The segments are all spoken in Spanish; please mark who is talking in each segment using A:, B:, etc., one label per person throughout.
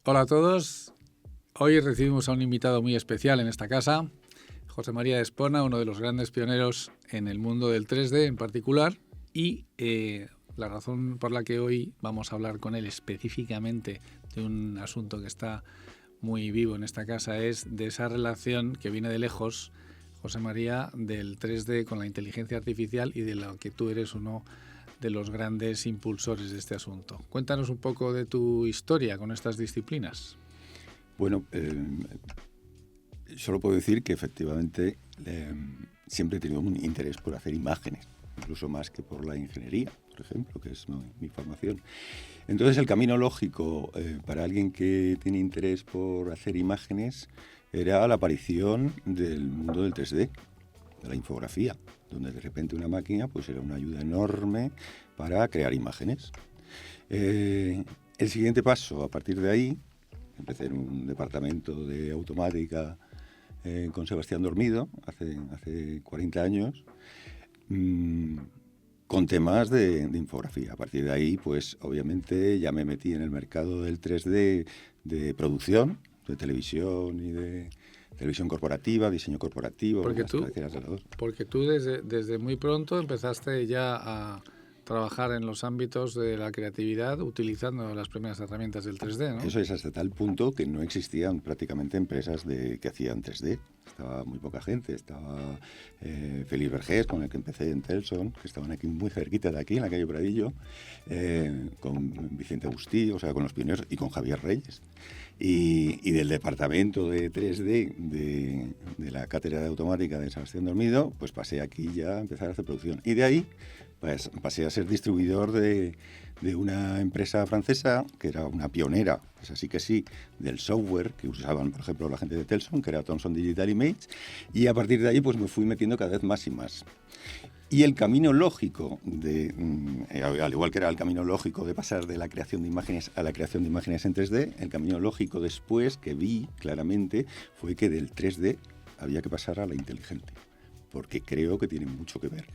A: Hola a todos. Hoy recibimos a un invitado muy especial en esta casa, José María de Espona, uno de los grandes pioneros en el mundo del 3D en particular, y la razón por la que hoy vamos a hablar con él específicamente de un asunto que está muy vivo en esta casa es de esa relación que viene de lejos, José María, del 3D con la inteligencia artificial y de lo que tú eres uno de los grandes impulsores de este asunto. Cuéntanos un poco de tu historia con estas disciplinas.
B: Bueno, solo puedo decir que efectivamente siempre he tenido un interés por hacer imágenes, incluso más que por la ingeniería, por ejemplo, que es mi formación. Entonces el camino lógico para alguien que tiene interés por hacer imágenes era la aparición del mundo del 3D, de la infografía, donde de repente una máquina pues era una ayuda enorme para crear imágenes. El siguiente paso, a partir de ahí, empecé en un departamento de automática con Sebastián Dormido, hace 40 años, con temas de infografía. A partir de ahí, pues obviamente ya me metí en el mercado del 3D de producción, de televisión y de televisión corporativa, diseño corporativo.
A: Porque tú desde muy pronto empezaste ya a trabajar en los ámbitos de la creatividad utilizando las primeras herramientas del 3D, ¿no?
B: Eso es hasta tal punto que no existían prácticamente empresas que hacían 3D. Estaba muy poca gente. Estaba Félix Vergés, con el que empecé en Telson, que estaban aquí muy cerquita de aquí, en la calle Pradillo, con Vicente Agustí, o sea, con los pioneros, y con Javier Reyes. Y del departamento de 3D de la cátedra de automática de Sebastián Dormido, pues pasé aquí ya a empezar a hacer producción. Y de ahí pues pasé a ser distribuidor de una empresa francesa que era una pionera, es así que sí, del software que usaban, por ejemplo, la gente de Telson, que era Thomson Digital Image, y a partir de ahí pues me fui metiendo cada vez más y más. Y el camino lógico, al igual que era el camino lógico de pasar de la creación de imágenes a la creación de imágenes en 3D, el camino lógico después que vi claramente fue que del 3D había que pasar a la inteligente, porque creo que tiene mucho que ver.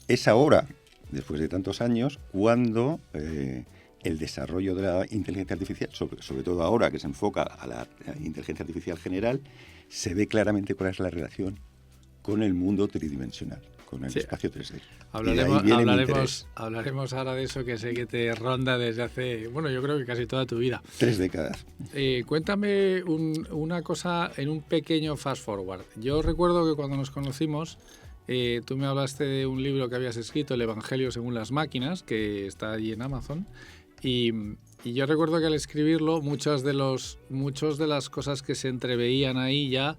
B: Es ahora, después de tantos años, cuando el desarrollo de la inteligencia artificial, sobre todo ahora que se enfoca a la inteligencia artificial general, se ve claramente cuál es la relación con el mundo tridimensional, con el espacio 3D.
A: Hablaremos ahora de eso que sé que te ronda desde hace, bueno, yo creo que casi toda tu vida.
B: 3 décadas.
A: Cuéntame una cosa en un pequeño fast forward. Yo recuerdo que cuando nos conocimos, tú me hablaste de un libro que habías escrito, El Evangelio según las máquinas, que está allí en Amazon, y yo recuerdo que al escribirlo muchas de las cosas que se entreveían ahí ya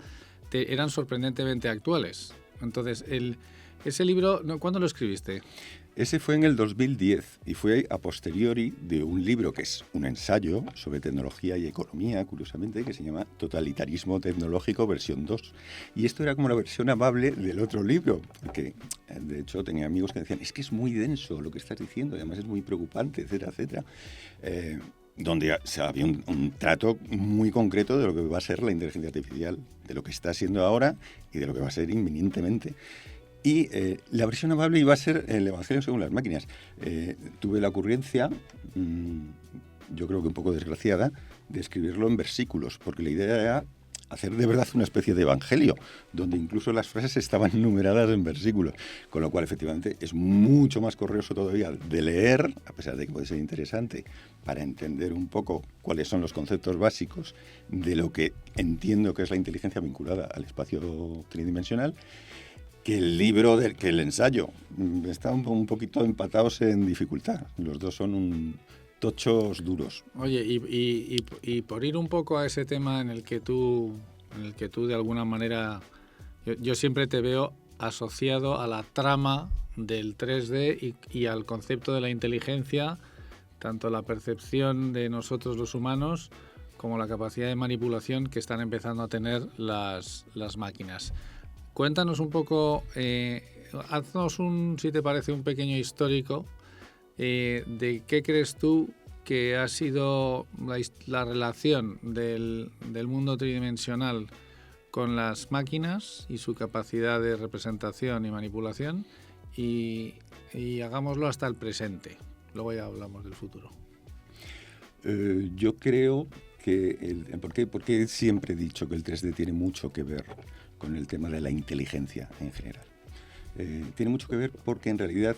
A: eran sorprendentemente actuales. Entonces, ese libro, ¿cuándo lo escribiste?
B: Ese fue en el 2010 y fue a posteriori de un libro que es un ensayo sobre tecnología y economía, curiosamente, que se llama Totalitarismo Tecnológico versión 2. Y esto era como la versión amable del otro libro, porque de hecho tenía amigos que decían, es que es muy denso lo que estás diciendo, y además es muy preocupante, etcétera, etcétera. Donde había un trato muy concreto de lo que va a ser la inteligencia artificial, de lo que está siendo ahora y de lo que va a ser inminentemente. Y la versión amable iba a ser el Evangelio según las máquinas. Tuve la ocurrencia, yo creo que un poco desgraciada, de escribirlo en versículos, porque la idea era hacer de verdad una especie de evangelio, donde incluso las frases estaban numeradas en versículos, con lo cual efectivamente es mucho más corrioso todavía de leer, a pesar de que puede ser interesante, para entender un poco cuáles son los conceptos básicos de lo que entiendo que es la inteligencia vinculada al espacio tridimensional, que el libro, que el ensayo. Están un poquito empatados en dificultad. Los dos son tochos duros.
A: Oye, y por ir un poco a ese tema en el que tú de alguna manera, yo siempre te veo asociado a la trama del 3D y al concepto de la inteligencia, tanto la percepción de nosotros los humanos como la capacidad de manipulación que están empezando a tener las máquinas. Cuéntanos un poco, haznos si te parece, un pequeño histórico de qué crees tú que ha sido la relación del mundo tridimensional con las máquinas y su capacidad de representación y manipulación y hagámoslo hasta el presente. Luego ya hablamos del futuro.
B: Yo creo ¿Por qué siempre he dicho que el 3D tiene mucho que ver con el tema de la inteligencia en general? Tiene mucho que ver porque en realidad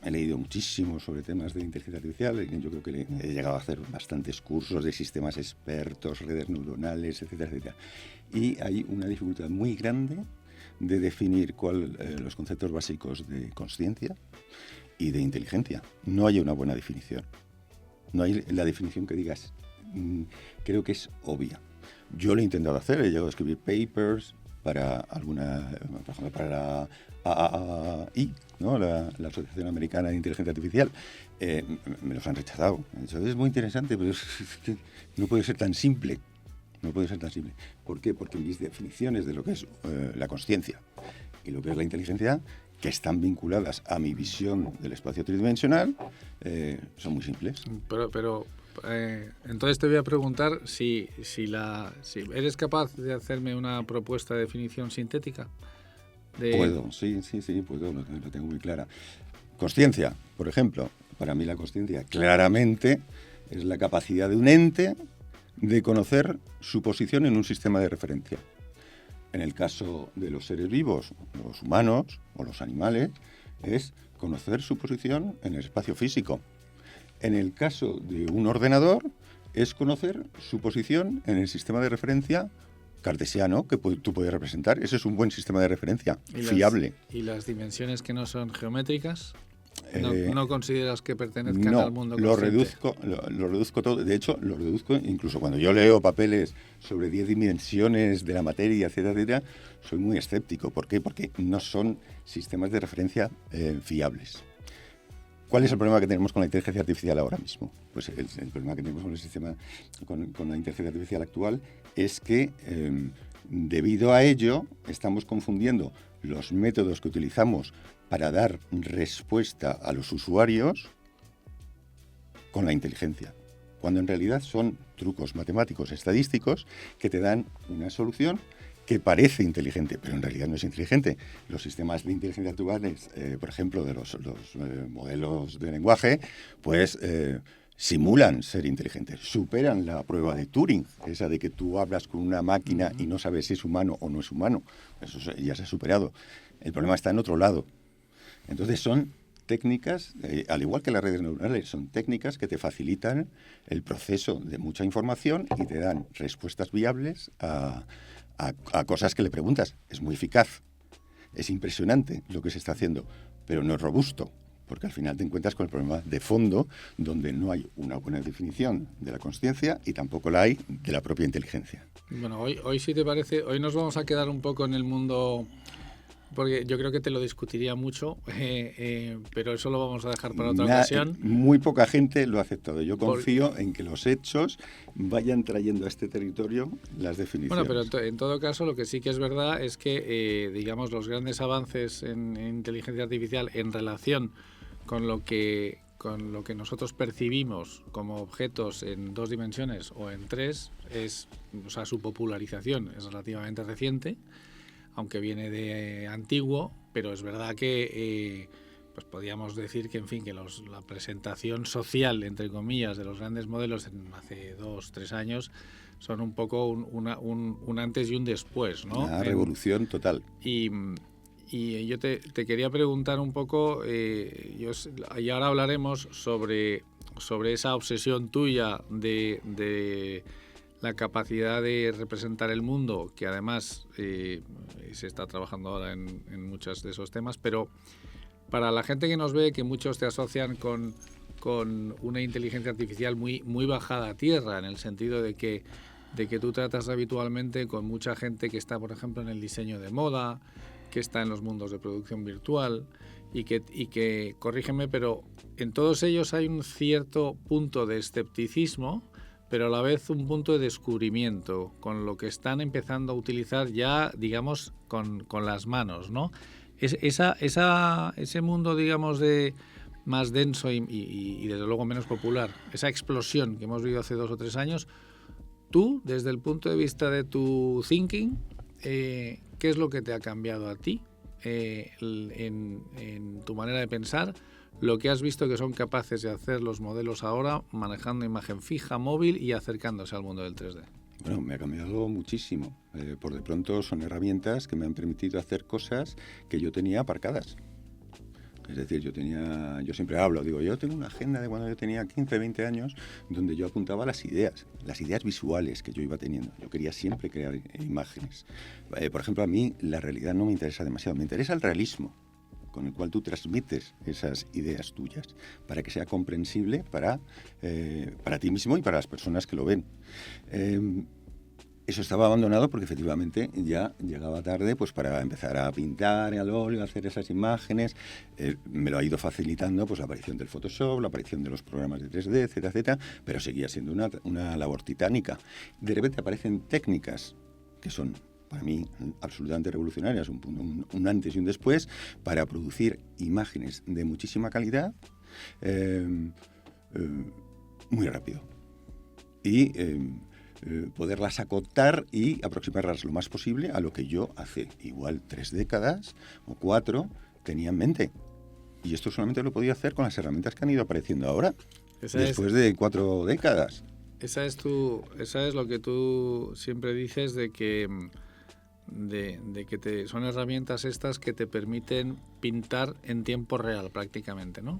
B: he leído muchísimo sobre temas de inteligencia artificial. Yo creo que he llegado a hacer bastantes cursos de sistemas expertos, redes neuronales, etcétera, etcétera. Y hay una dificultad muy grande de definir los conceptos básicos de consciencia y de inteligencia. No hay una buena definición. No hay la definición que digas, creo que es obvia. Yo lo he intentado hacer, he llegado a escribir papers para por ejemplo, para la AAI, ¿no? la Asociación Americana de Inteligencia Artificial. Me los han rechazado. Es muy interesante, pero es que no puede ser tan simple. No puede ser tan simple. ¿Por qué? Porque mis definiciones de lo que es la consciencia y lo que es la inteligencia, que están vinculadas a mi visión del espacio tridimensional, son muy simples.
A: Pero entonces te voy a preguntar si eres capaz de hacerme una propuesta de definición sintética.
B: Puedo, sí, puedo, lo tengo muy clara. Consciencia, por ejemplo, para mí la consciencia claramente es la capacidad de un ente de conocer su posición en un sistema de referencia. En el caso de los seres vivos, los humanos o los animales, es conocer su posición en el espacio físico. En el caso de un ordenador, es conocer su posición en el sistema de referencia cartesiano que tú puedes representar. Ese es un buen sistema de referencia, fiable.
A: ¿Y las dimensiones que no son geométricas? ¿No consideras que pertenezcan al mundo consciente?
B: Lo reduzco todo. De hecho, lo reduzco incluso cuando yo leo papeles sobre 10 dimensiones de la materia, etcétera, etcétera, soy muy escéptico. ¿Por qué? Porque no son sistemas de referencia fiables. ¿Cuál es el problema que tenemos con la inteligencia artificial ahora mismo? Pues el problema que tenemos con el sistema, con la inteligencia artificial actual, es que debido a ello estamos confundiendo los métodos que utilizamos para dar respuesta a los usuarios con la inteligencia, cuando en realidad son trucos matemáticos estadísticos que te dan una solución que parece inteligente, pero en realidad no es inteligente. Los sistemas de inteligencia actuales, por ejemplo, de los modelos de lenguaje, pues simulan ser inteligentes, superan la prueba de Turing, esa de que tú hablas con una máquina y no sabes si es humano o no es humano. Eso ya se ha superado. El problema está en otro lado. Entonces son técnicas, al igual que las redes neuronales, son técnicas que te facilitan el proceso de mucha información y te dan respuestas viables a cosas que le preguntas. Es muy eficaz, es impresionante lo que se está haciendo, pero no es robusto, porque al final te encuentras con el problema de fondo, donde no hay una buena definición de la consciencia y tampoco la hay de la propia inteligencia.
A: Bueno, hoy si te parece, hoy nos vamos a quedar un poco en el mundo, porque yo creo que te lo discutiría mucho, pero eso lo vamos a dejar para otra ocasión.
B: Muy poca gente lo ha aceptado. Yo confío en que los hechos vayan trayendo a este territorio las definiciones.
A: Bueno, pero en todo caso lo que sí que es verdad es que, digamos, los grandes avances en inteligencia artificial en relación con lo que nosotros percibimos como objetos en 2 dimensiones o en 3, su popularización es relativamente reciente, aunque viene de antiguo, pero es verdad que pues podríamos decir que, en fin, que la presentación social, entre comillas, de los grandes modelos hace 2-3 años son un poco un antes y un después, ¿no?
B: Una revolución total.
A: Y yo te quería preguntar un poco, y ahora hablaremos sobre esa obsesión tuya de la capacidad de representar el mundo, que además se está trabajando ahora en muchos de esos temas, pero para la gente que nos ve, que muchos te asocian con una inteligencia artificial muy, muy bajada a tierra, en el sentido de que tú tratas habitualmente con mucha gente que está, por ejemplo, en el diseño de moda, que está en los mundos de producción virtual y que, corrígeme, pero en todos ellos hay un cierto punto de escepticismo, pero a la vez un punto de descubrimiento con lo que están empezando a utilizar ya, digamos, con las manos, ¿no? Ese mundo, digamos, de más denso y desde luego menos popular, esa explosión que hemos vivido hace 2 o 3 años, tú, desde el punto de vista de tu thinking, ¿qué es lo que te ha cambiado a ti en tu manera de pensar lo que has visto que son capaces de hacer los modelos ahora, manejando imagen fija, móvil y acercándose al mundo del 3D?
B: Bueno, me ha cambiado muchísimo. Por de pronto son herramientas que me han permitido hacer cosas que yo tenía aparcadas. Es decir, yo siempre hablo, yo tengo una agenda de cuando yo tenía 15, 20 años, donde yo apuntaba las ideas visuales que yo iba teniendo. Yo quería siempre crear imágenes. Por ejemplo, a mí la realidad no me interesa demasiado, me interesa el realismo con el cual tú transmites esas ideas tuyas, para que sea comprensible para ti mismo y para las personas que lo ven. Eso estaba abandonado porque efectivamente ya llegaba tarde pues para empezar a pintar al óleo, a hacer esas imágenes. Me lo ha ido facilitando pues la aparición del Photoshop, la aparición de los programas de 3D, etcétera, etcétera, pero seguía siendo una labor titánica. De repente aparecen técnicas que son, para mí, absolutamente revolucionarias, un antes y un después, para producir imágenes de muchísima calidad muy rápido. Y poderlas acotar y aproximarlas lo más posible a lo que yo hace igual 3 décadas o 4 tenía en mente. Y esto solamente lo podía hacer con las herramientas que han ido apareciendo ahora, después de 4 décadas.
A: Esa es lo que tú siempre dices de que son herramientas estas que te permiten pintar en tiempo real prácticamente, ¿no?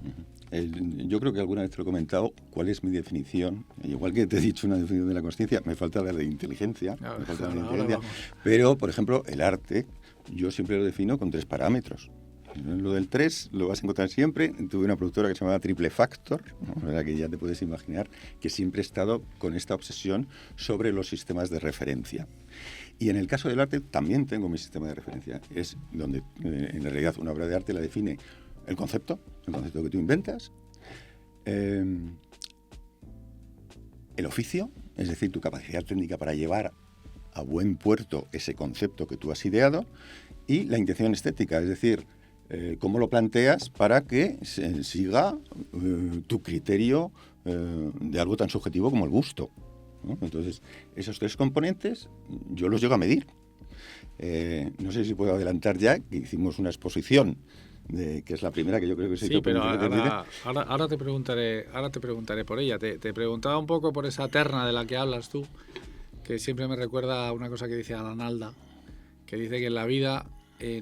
B: Yo creo que alguna vez te lo he comentado, cuál es mi definición. Igual que te he dicho una definición de la consciencia, me falta la de inteligencia. Pero, por ejemplo, el arte, yo siempre lo defino con 3 parámetros. Lo del 3 lo vas a encontrar siempre. Tuve una productora que se llamaba Triple Factor, ¿no? La que ya te puedes imaginar, que siempre he estado con esta obsesión sobre los sistemas de referencia. Y en el caso del arte también tengo mi sistema de referencia. Es donde, en realidad, una obra de arte la define el concepto que tú inventas, el oficio, es decir, tu capacidad técnica para llevar a buen puerto ese concepto que tú has ideado, y la intención estética, es decir, cómo lo planteas para que se siga tu criterio de algo tan subjetivo como el gusto, ¿no? Entonces, esos 3 componentes yo los llego a medir. No sé si puedo adelantar ya que hicimos una exposición que es la primera que yo creo que se hizo.
A: Sí, pero ahora te preguntaré por ella. Te preguntaba un poco por esa terna de la que hablas tú, que siempre me recuerda a una cosa que dice Alan Alda, que dice que en la vida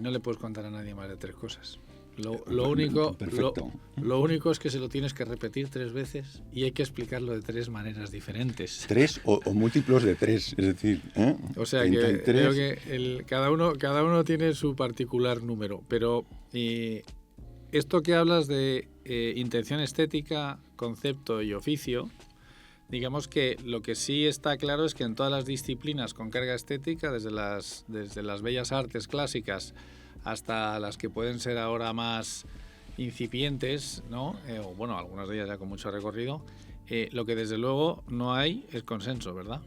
A: no le puedes contar a nadie más de 3 cosas. Lo único es que se lo tienes que repetir 3 veces y hay que explicarlo de 3 maneras diferentes.
B: 3 o múltiplos de 3, es decir,
A: o sea que creo que cada uno tiene su particular número, pero esto que hablas de intención estética, concepto y oficio, digamos que lo que sí está claro es que en todas las disciplinas con carga estética, desde las bellas artes clásicas hasta las que pueden ser ahora más incipientes, ¿no? O bueno, algunas de ellas ya con mucho recorrido, lo que desde luego no hay es consenso, ¿verdad?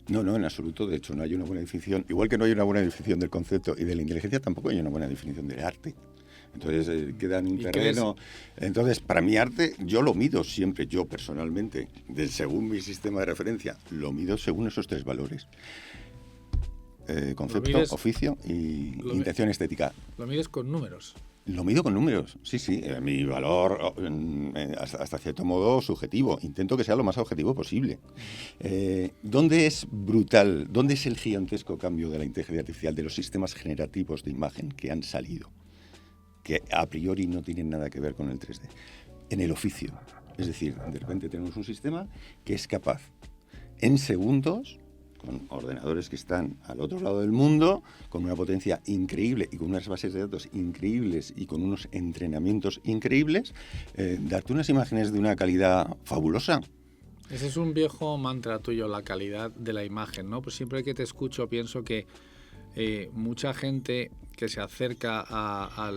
B: No, en absoluto. De hecho, no hay una buena definición. Igual que no hay una buena definición del concepto y de la inteligencia, tampoco hay una buena definición del arte. Entonces, queda en un terreno. Entonces, para mi arte, yo lo mido siempre, yo personalmente, según mi sistema de referencia, lo mido según esos 3 valores. Concepto, oficio y intención estética.
A: ¿Lo mides con números?
B: Lo mido con números, sí. Mi valor, hasta cierto modo, subjetivo. Intento que sea lo más objetivo posible. ¿Dónde es brutal, dónde es el gigantesco cambio de la inteligencia artificial, de los sistemas generativos de imagen que han salido, que a priori no tienen nada que ver con el 3D? En el oficio. Es decir, de repente tenemos un sistema que es capaz, en segundos, con ordenadores que están al otro lado del mundo, con una potencia increíble y con unas bases de datos increíbles y con unos entrenamientos increíbles, darte unas imágenes de una calidad fabulosa.
A: Ese es un viejo mantra tuyo, la calidad de la imagen, ¿no? Pues siempre que te escucho pienso que mucha gente que se acerca a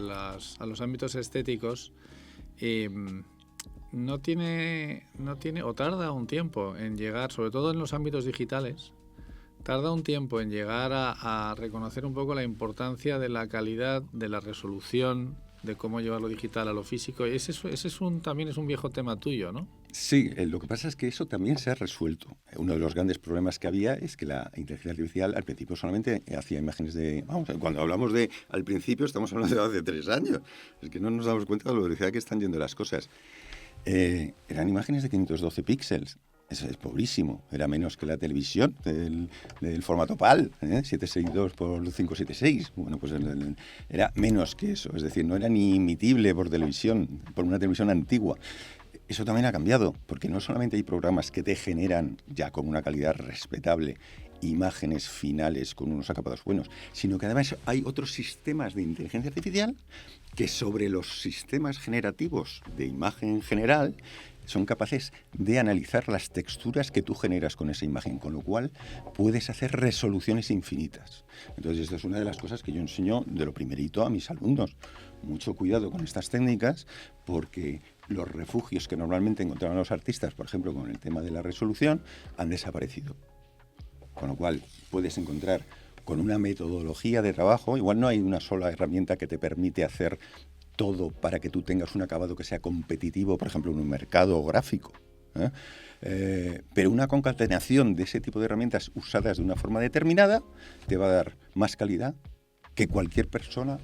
A: los ámbitos estéticos no tiene o tarda un tiempo en llegar, sobre todo en los ámbitos digitales, tarda un tiempo en llegar a reconocer un poco la importancia de la calidad, de la resolución, de cómo llevar lo digital a lo físico. Ese también es un viejo tema tuyo, ¿no?
B: Sí, lo que pasa es que eso también se ha resuelto. Uno de los grandes problemas que había es que la inteligencia artificial al principio solamente hacía imágenes de... Vamos, cuando hablamos de al principio estamos hablando de hace 3 años. Es que no nos damos cuenta de la velocidad que están yendo las cosas. Eran imágenes de 512 píxeles. Eso es pobrísimo. Era menos que la televisión del formato PAL, 762 por 576. Bueno, pues era menos que eso. Es decir, no era ni emitible por televisión, por una televisión antigua. Eso también ha cambiado, porque no solamente hay programas que te generan, ya con una calidad respetable, imágenes finales con unos acabados buenos, sino que además hay otros sistemas de inteligencia artificial que sobre los sistemas generativos de imagen en general son capaces de analizar las texturas que tú generas con esa imagen, con lo cual puedes hacer resoluciones infinitas. Entonces, esta es una de las cosas que yo enseño de lo primerito a mis alumnos. Mucho cuidado con estas técnicas, porque los refugios que normalmente encontraban los artistas, por ejemplo, con el tema de la resolución, han desaparecido. Con lo cual, puedes encontrar con una metodología de trabajo, igual no hay una sola herramienta que te permite hacer todo para que tú tengas un acabado que sea competitivo, por ejemplo, en un mercado gráfico. Pero una concatenación de ese tipo de herramientas usadas de una forma determinada te va a dar más calidad que cualquier persona,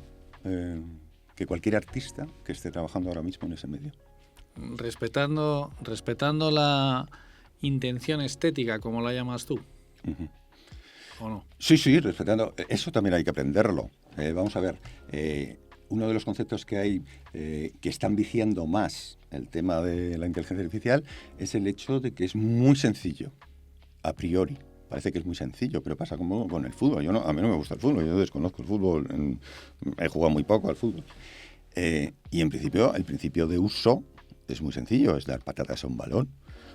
B: que cualquier artista que esté trabajando ahora mismo en ese medio.
A: Respetando la intención estética, como la llamas tú.
B: Uh-huh.
A: ¿O no?
B: Sí, respetando. Eso también hay que aprenderlo. Vamos a ver. Uno de los conceptos que hay que están viciando más el tema de la inteligencia artificial es el hecho de que es muy sencillo, a priori. Parece que es muy sencillo, pero pasa como con el fútbol. A mí no me gusta el fútbol, yo desconozco el fútbol, he jugado muy poco al fútbol. Y en principio, el principio de uso es muy sencillo, es dar patatas a un balón.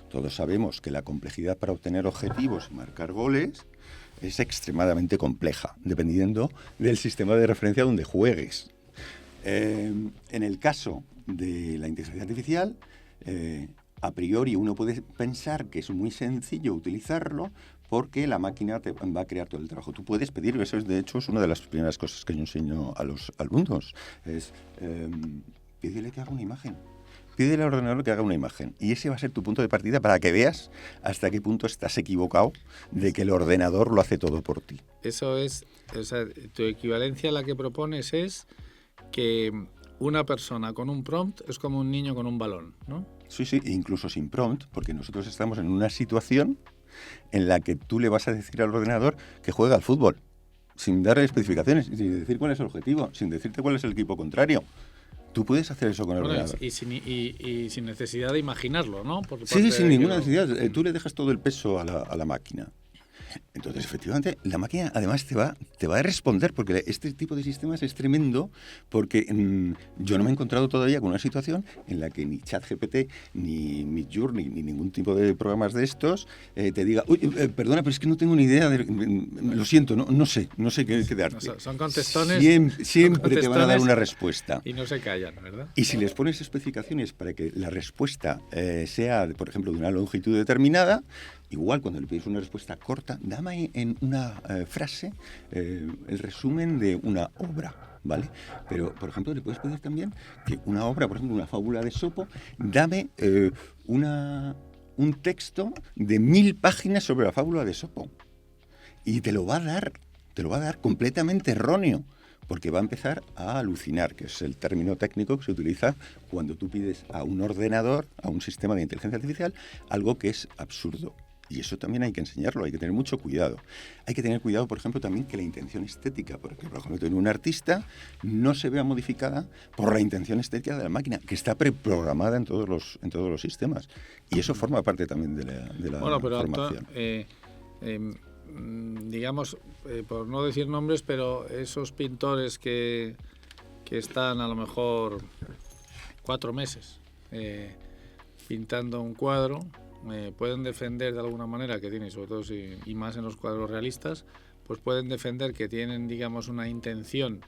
B: Todos sabemos que la complejidad para obtener objetivos y marcar goles es extremadamente compleja, dependiendo del sistema de referencia donde juegues. En el caso de la inteligencia artificial, a priori uno puede pensar que es muy sencillo utilizarlo porque la máquina te va a crear todo el trabajo. Tú puedes pedir, eso es, de hecho es una de las primeras cosas que yo enseño a los alumnos, es pídele que haga una imagen. Pídele al ordenador que haga una imagen. Y ese va a ser tu punto de partida para que veas hasta qué punto estás equivocado de que el ordenador lo hace todo por ti.
A: Eso es, o sea, tu equivalencia a la que propones es que una persona con un prompt es como un niño con un balón, ¿no?
B: Sí, incluso sin prompt, porque nosotros estamos en una situación en la que tú le vas a decir al ordenador que juega al fútbol, sin darle especificaciones, sin decir cuál es el objetivo, sin decirte cuál es el equipo contrario. Tú puedes hacer eso con el ordenador.
A: Y sin necesidad de imaginarlo, ¿no?
B: Sí, sin ninguna necesidad. Tú le dejas todo el peso a la máquina. Entonces, efectivamente, la máquina además te va a responder, porque este tipo de sistemas es tremendo, porque yo no me he encontrado todavía con una situación en la que ni ChatGPT, ni Midjourney, ni ningún tipo de programas de estos te diga, uy, perdona, pero es que no tengo ni idea, lo siento, no sé qué darte.
A: No, son contestones.
B: Siempre te van a dar una respuesta.
A: Y no se callan, ¿verdad?
B: Y si les pones especificaciones para que la respuesta sea, por ejemplo, de una longitud determinada, igual cuando le pides una respuesta corta, dame en una frase el resumen de una obra, ¿vale? Pero, por ejemplo, le puedes pedir también que una obra, por ejemplo, una fábula de Esopo, dame un texto de 1000 páginas sobre la fábula de Esopo. Y te lo va a dar completamente erróneo, porque va a empezar a alucinar, que es el término técnico que se utiliza cuando tú pides a un ordenador, a un sistema de inteligencia artificial, algo que es absurdo. Y eso también hay que enseñarlo, hay que tener mucho cuidado. Hay que tener cuidado, por ejemplo, también que la intención estética, porque, por ejemplo, en un artista no se vea modificada por la intención estética de la máquina, que está preprogramada en todos los sistemas. Y eso forma parte también de la formación.
A: Digamos, por no decir nombres, pero esos pintores que están a lo mejor 4 meses pintando un cuadro, pueden defender de alguna manera que tienen, sobre todo y más en los cuadros realistas, pues pueden defender que tienen, digamos, una intención,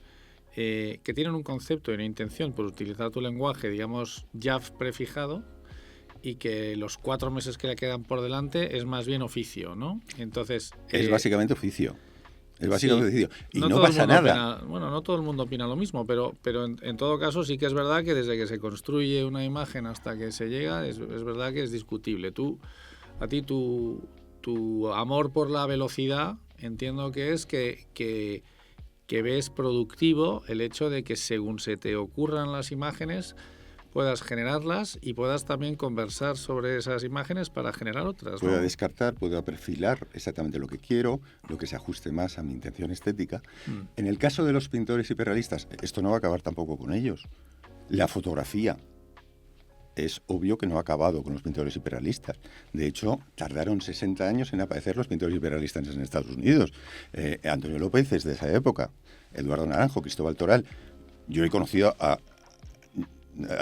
A: que tienen un concepto y una intención por utilizar tu lenguaje, digamos, ya prefijado, y que los 4 meses que le quedan por delante es más bien oficio, ¿no? Entonces
B: es básicamente oficio. Es básicamente sencillo. Y no
A: todo el
B: pasa
A: mundo
B: nada.
A: bueno, no todo el mundo opina lo mismo, pero en todo caso sí que es verdad que desde que se construye una imagen hasta que se llega, es verdad que es discutible. A ti tu amor por la velocidad, entiendo que es que ves productivo el hecho de que según se te ocurran las imágenes puedas generarlas y puedas también conversar sobre esas imágenes para generar otras, ¿no?
B: Puedo descartar, puedo perfilar exactamente lo que quiero, lo que se ajuste más a mi intención estética. En el caso de los pintores hiperrealistas, esto no va a acabar tampoco con ellos. La fotografía es obvio que no ha acabado con los pintores hiperrealistas. De hecho, tardaron 60 años en aparecer los pintores hiperrealistas en Estados Unidos. Antonio López es de esa época, Eduardo Naranjo, Cristóbal Toral. Yo he conocido a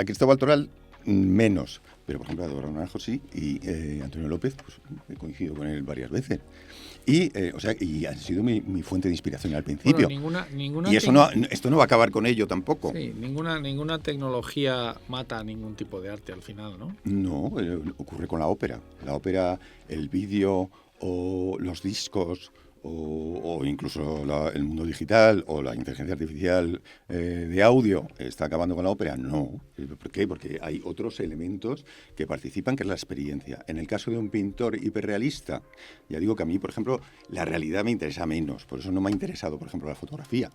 B: Cristóbal Toral menos, pero por ejemplo a Eduardo Naranjo sí, y Antonio López, pues he coincidido con él varias veces. Y han sido mi fuente de inspiración al principio.
A: Bueno, ninguna
B: y esto no va a acabar con ello tampoco.
A: Sí, ninguna tecnología mata a ningún tipo de arte al final, ¿no?
B: No, ocurre con la ópera. La ópera, el vídeo o los discos o incluso el mundo digital o la inteligencia artificial de audio está acabando con la ópera. No. ¿Por qué? Porque hay otros elementos que participan, que es la experiencia. En el caso de un pintor hiperrealista, ya digo que a mí, por ejemplo, la realidad me interesa menos. Por eso no me ha interesado, por ejemplo, la fotografía.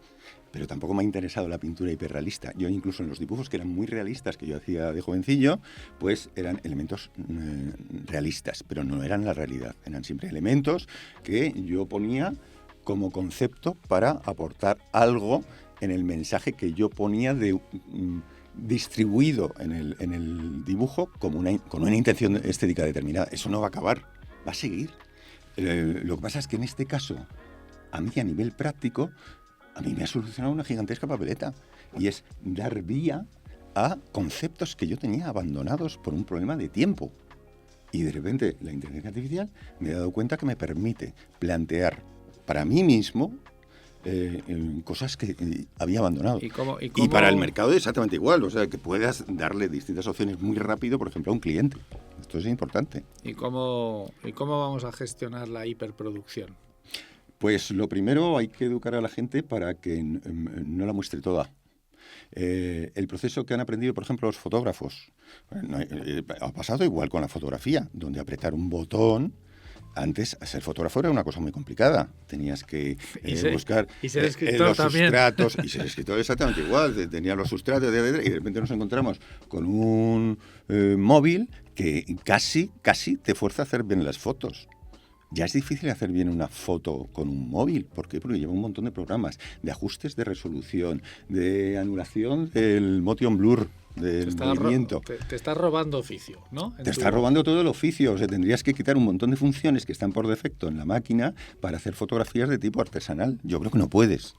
B: Pero tampoco me ha interesado la pintura hiperrealista. Yo incluso en los dibujos que eran muy realistas que yo hacía de jovencillo, pues eran elementos realistas, pero no eran la realidad. Eran siempre elementos que yo ponía como concepto para aportar algo en el mensaje que yo ponía distribuido en el dibujo con una intención estética determinada. Eso no va a acabar, va a seguir. Lo que pasa es que en este caso, a mí a nivel práctico, a mí me ha solucionado una gigantesca papeleta, y es dar vía a conceptos que yo tenía abandonados por un problema de tiempo. Y de repente la inteligencia artificial me he dado cuenta que me permite plantear para mí mismo cosas que había abandonado.
A: ¿Y
B: para el mercado es exactamente igual, o sea, que puedas darle distintas opciones muy rápido, por ejemplo, a un cliente. Esto es importante.
A: ¿Y cómo vamos a gestionar la hiperproducción?
B: Pues lo primero, hay que educar a la gente para que no la muestre toda. El proceso que han aprendido, por ejemplo, los fotógrafos, ha pasado igual con la fotografía, donde apretar un botón. Antes, ser fotógrafo era una cosa muy complicada. Tenías que buscar
A: y ser escritor
B: los
A: también.
B: sustratos. Y ser escritor exactamente igual. Tenías los sustratos, y de repente nos encontramos con un móvil que casi te fuerza a hacer bien las fotos. Ya es difícil hacer bien una foto con un móvil. ¿Por qué? Porque lleva un montón de programas, de ajustes de resolución, de anulación del motion blur, del movimiento.
A: Te estás robando oficio, ¿no?
B: Te estás robando todo el oficio. O sea, tendrías que quitar un montón de funciones que están por defecto en la máquina para hacer fotografías de tipo artesanal. Yo creo que no puedes.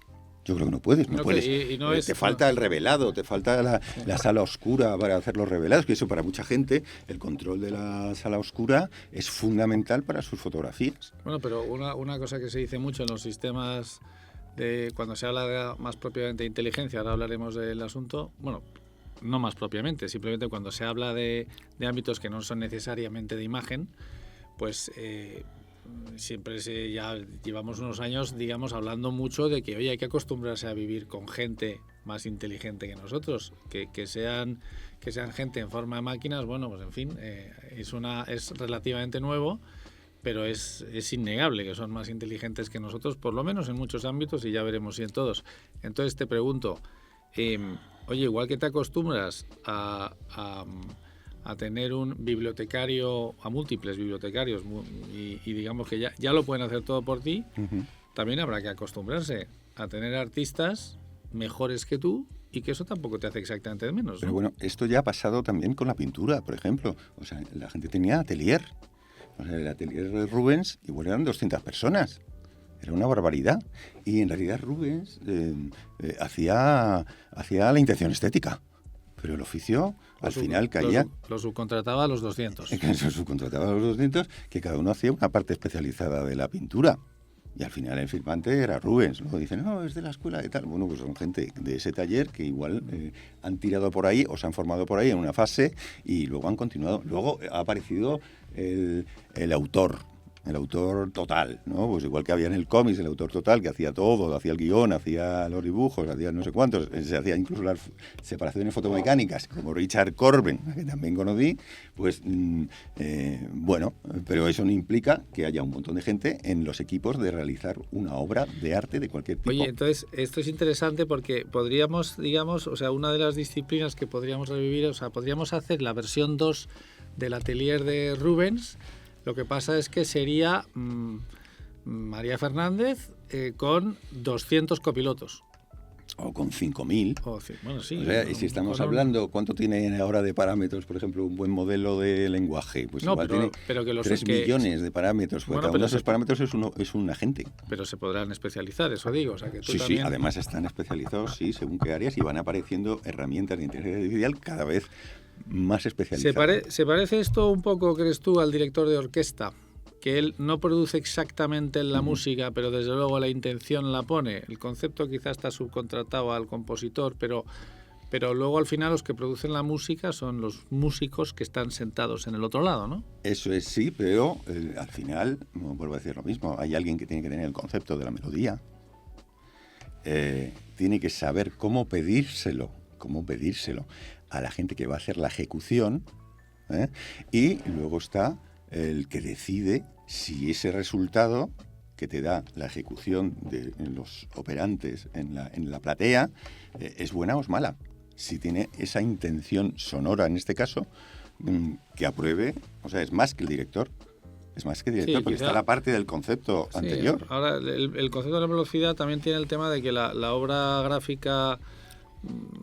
B: No puedes. Te falta el revelado, te falta la sala oscura para hacer los revelados, que eso para mucha gente, el control de la sala oscura es fundamental para sus fotografías.
A: Bueno, pero una cosa que se dice mucho en los sistemas, cuando se habla más propiamente de inteligencia, ahora hablaremos del asunto, bueno, no más propiamente, simplemente cuando se habla de ámbitos que no son necesariamente de imagen, pues siempre ya llevamos unos años, digamos, hablando mucho de que, oye, hay que acostumbrarse a vivir con gente más inteligente que nosotros, que sean gente en forma de máquinas. Bueno, pues en fin, es relativamente nuevo, pero es innegable que son más inteligentes que nosotros, por lo menos en muchos ámbitos, y ya veremos si en todos. Entonces te pregunto, oye, igual que te acostumbras a tener un bibliotecario, a múltiples bibliotecarios, y digamos que ya lo pueden hacer todo por ti, también habrá que acostumbrarse a tener artistas mejores que tú, y que eso tampoco te hace exactamente de menos, ¿no?
B: Pero bueno, esto ya ha pasado también con la pintura, por ejemplo. O sea, la gente tenía atelier. O sea, el atelier de Rubens igual eran 200 personas. Era una barbaridad. Y en realidad Rubens hacía la intención estética. Pero el oficio, al final, caía...
A: Lo subcontrataba a los 200.
B: Lo subcontrataba a los 200, que cada uno hacía una parte especializada de la pintura. Y al final el firmante era Rubens. Luego dicen, no, es de la escuela y tal. Bueno, pues son gente de ese taller que igual han tirado por ahí o se han formado por ahí en una fase y luego han continuado. Luego ha aparecido el autor. el autor total, ¿no? Pues igual que había en el cómic el autor total, que hacía todo, hacía el guión, hacía los dibujos, hacía no sé cuántos, se hacía incluso las separaciones fotomecánicas, como Richard Corben, que también conocí, pues bueno, pero eso no implica que haya un montón de gente en los equipos de realizar una obra de arte de cualquier tipo.
A: Oye, entonces esto es interesante porque podríamos, digamos, o sea, una de las disciplinas que podríamos revivir, o sea, podríamos hacer la versión 2 del atelier de Rubens. Lo que pasa es que sería María Fernández con 200 copilotos.
B: O con 5.000.
A: Bueno, sí.
B: O sea, y si estamos hablando, ¿cuánto tiene ahora de parámetros, por ejemplo, un buen modelo de lenguaje? Pues
A: no,
B: igual tiene
A: pero que los
B: 3 millones de parámetros. Bueno, cada uno de esos parámetros es un agente.
A: Pero se podrán especializar, eso digo. O sea, que tú
B: sí,
A: también...
B: sí, además están especializados, sí, según qué áreas, y van apareciendo herramientas de inteligencia artificial cada vez más especializadas.
A: ¿Se parece esto un poco, crees tú, al director de orquesta? Que él no produce exactamente la música, pero desde luego la intención la pone. El concepto quizás está subcontratado al compositor, pero luego al final los que producen la música son los músicos que están sentados en el otro lado, ¿no?
B: Eso es, sí, pero al final, no vuelvo a decir lo mismo, hay alguien que tiene que tener el concepto de la melodía, tiene que saber cómo pedírselo a la gente que va a hacer la ejecución, y luego está el que decide si ese resultado que te da la ejecución de los operantes en la platea es buena o es mala. Si tiene esa intención sonora, en este caso, que apruebe, o sea, es más que el director. Es más que director, sí, porque está la parte del concepto anterior.
A: Ahora, el concepto de la velocidad también tiene el tema de que la obra gráfica,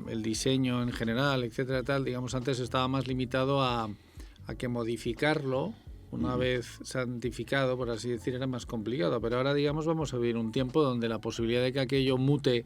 A: el diseño en general, etcétera, tal, digamos, antes estaba más limitado a que modificarlo una vez santificado, por así decir, era más complicado. Pero ahora, digamos, vamos a vivir un tiempo donde la posibilidad de que aquello mute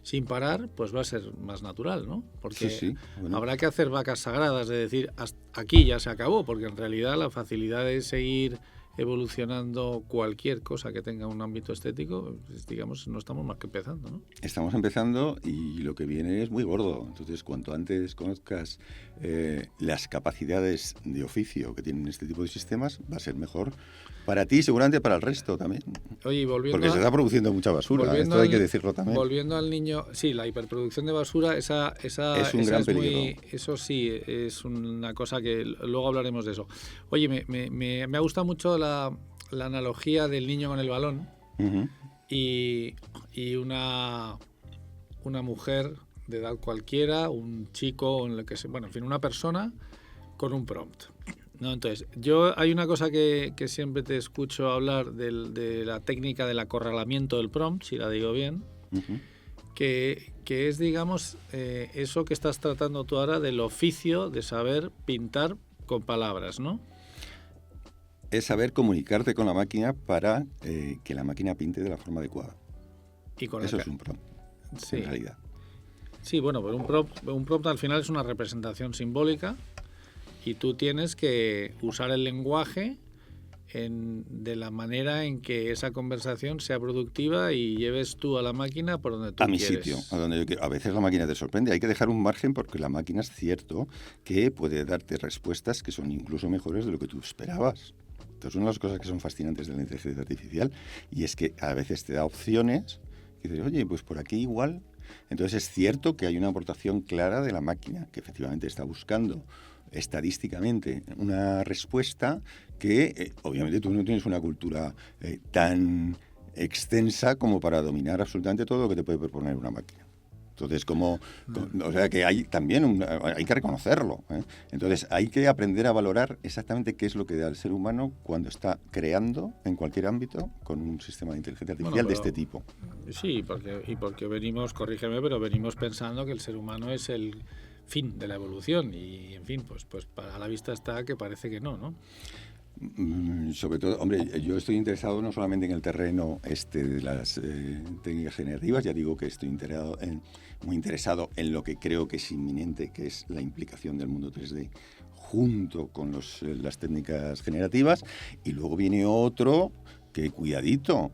A: sin parar, pues va a ser más natural, ¿no? Porque bueno, habrá que hacer vacas sagradas, de decir, hasta aquí ya se acabó, porque en realidad la facilidad de seguir evolucionando cualquier cosa que tenga un ámbito estético, pues, digamos, no estamos más que empezando, ¿no?
B: Estamos empezando y lo que viene es muy gordo. Entonces, cuanto antes conozcas las capacidades de oficio que tienen este tipo de sistemas, va a ser mejor para ti y seguramente para el resto también.
A: Oye,
B: porque se está produciendo mucha basura, esto hay que decirlo también.
A: Volviendo al niño, sí, la hiperproducción de basura, esa
B: es un gran peligro.
A: Eso sí, es una cosa que luego hablaremos de eso. Oye, me ha gustado mucho la analogía del niño con el balón y una mujer de edad cualquiera, un chico, en fin, una persona con un prompt. No, entonces, hay una cosa que siempre te escucho hablar de la técnica del acorralamiento del prompt, si la digo bien, que es, digamos, eso que estás tratando tú ahora del oficio de saber pintar con palabras, ¿no?
B: Es saber comunicarte con la máquina para que la máquina pinte de la forma adecuada. Eso es un prompt, en realidad.
A: Sí, bueno, pues un prompt al final es una representación simbólica y tú tienes que usar el lenguaje de la manera en que esa conversación sea productiva y lleves tú a la máquina por donde tú quieres.
B: A mi sitio, a donde yo quiero. A veces la máquina te sorprende. Hay que dejar un margen porque la máquina es cierto que puede darte respuestas que son incluso mejores de lo que tú esperabas. Entonces, una de las cosas que son fascinantes de la inteligencia artificial y es que a veces te da opciones y dices, oye, pues por aquí igual. Entonces es cierto que hay una aportación clara de la máquina que efectivamente está buscando estadísticamente una respuesta que obviamente tú no tienes una cultura tan extensa como para dominar absolutamente todo lo que te puede proponer una máquina. Entonces, o sea que hay también hay que reconocerlo, ¿eh? Entonces, hay que aprender a valorar exactamente qué es lo que da el ser humano cuando está creando en cualquier ámbito con un sistema de inteligencia artificial de este tipo.
A: Sí, porque venimos, corrígeme, pero venimos pensando que el ser humano es el fin de la evolución y, en fin, pues a la vista está que parece que no, ¿no?
B: Sobre todo, hombre, yo estoy interesado no solamente en el terreno de las técnicas generativas, ya digo que estoy muy interesado en lo que creo que es inminente, que es la implicación del mundo 3D junto con las técnicas generativas, y luego viene otro que cuidadito,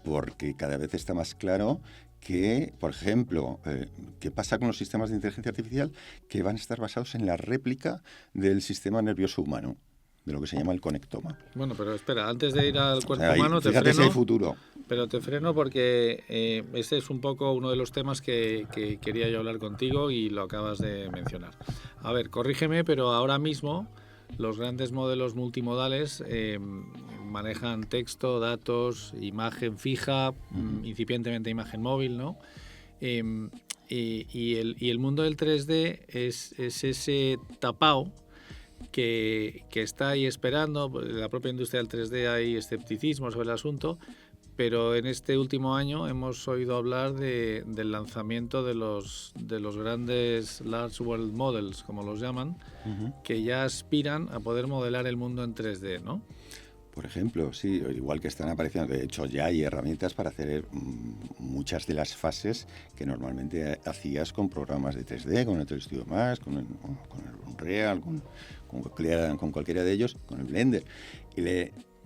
B: porque cada vez está más claro que, por ejemplo, ¿qué pasa con los sistemas de inteligencia artificial que van a estar basados en la réplica del sistema nervioso humano? de lo que se llama el conectoma.
A: Bueno, pero espera, antes de ir al cuerpo
B: Ahí,
A: humano, te
B: fíjate si hay
A: freno.
B: futuro.
A: Pero te freno porque este es un poco uno de los temas que quería yo hablar contigo y lo acabas de mencionar. A ver, corrígeme, pero ahora mismo los grandes modelos multimodales manejan texto, datos, imagen fija, incipientemente imagen móvil, ¿no? Y el mundo del 3D es ese tapao que está ahí esperando. En la propia industria del 3D hay escepticismo sobre el asunto, pero en este último año hemos oído hablar del lanzamiento de los grandes Large World Models, como los llaman, que ya aspiran a poder modelar el mundo en 3D, ¿no?
B: Por ejemplo, sí, igual que están apareciendo, de hecho ya hay herramientas para hacer muchas de las fases que normalmente hacías con programas de 3D, con el 3D Studio Max, con el Unreal, con cualquiera de ellos, con el Blender.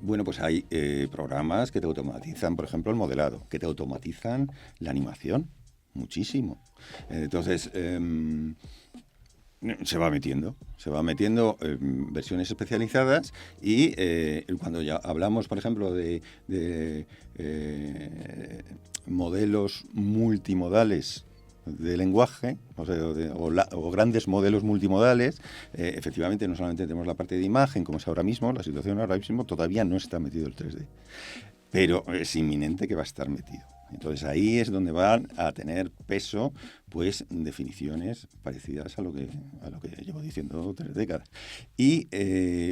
B: Bueno, pues hay programas que te automatizan, por ejemplo, el modelado, que te automatizan la animación, muchísimo. Entonces, se va metiendo versiones especializadas y cuando ya hablamos, por ejemplo, de modelos multimodales de lenguaje, o grandes modelos multimodales, efectivamente no solamente tenemos la parte de imagen, como es ahora mismo, la situación ahora mismo todavía no está metido el 3D, pero es inminente que va a estar metido. Entonces ahí es donde van a tener peso pues definiciones parecidas a lo que llevo diciendo 3 décadas. Y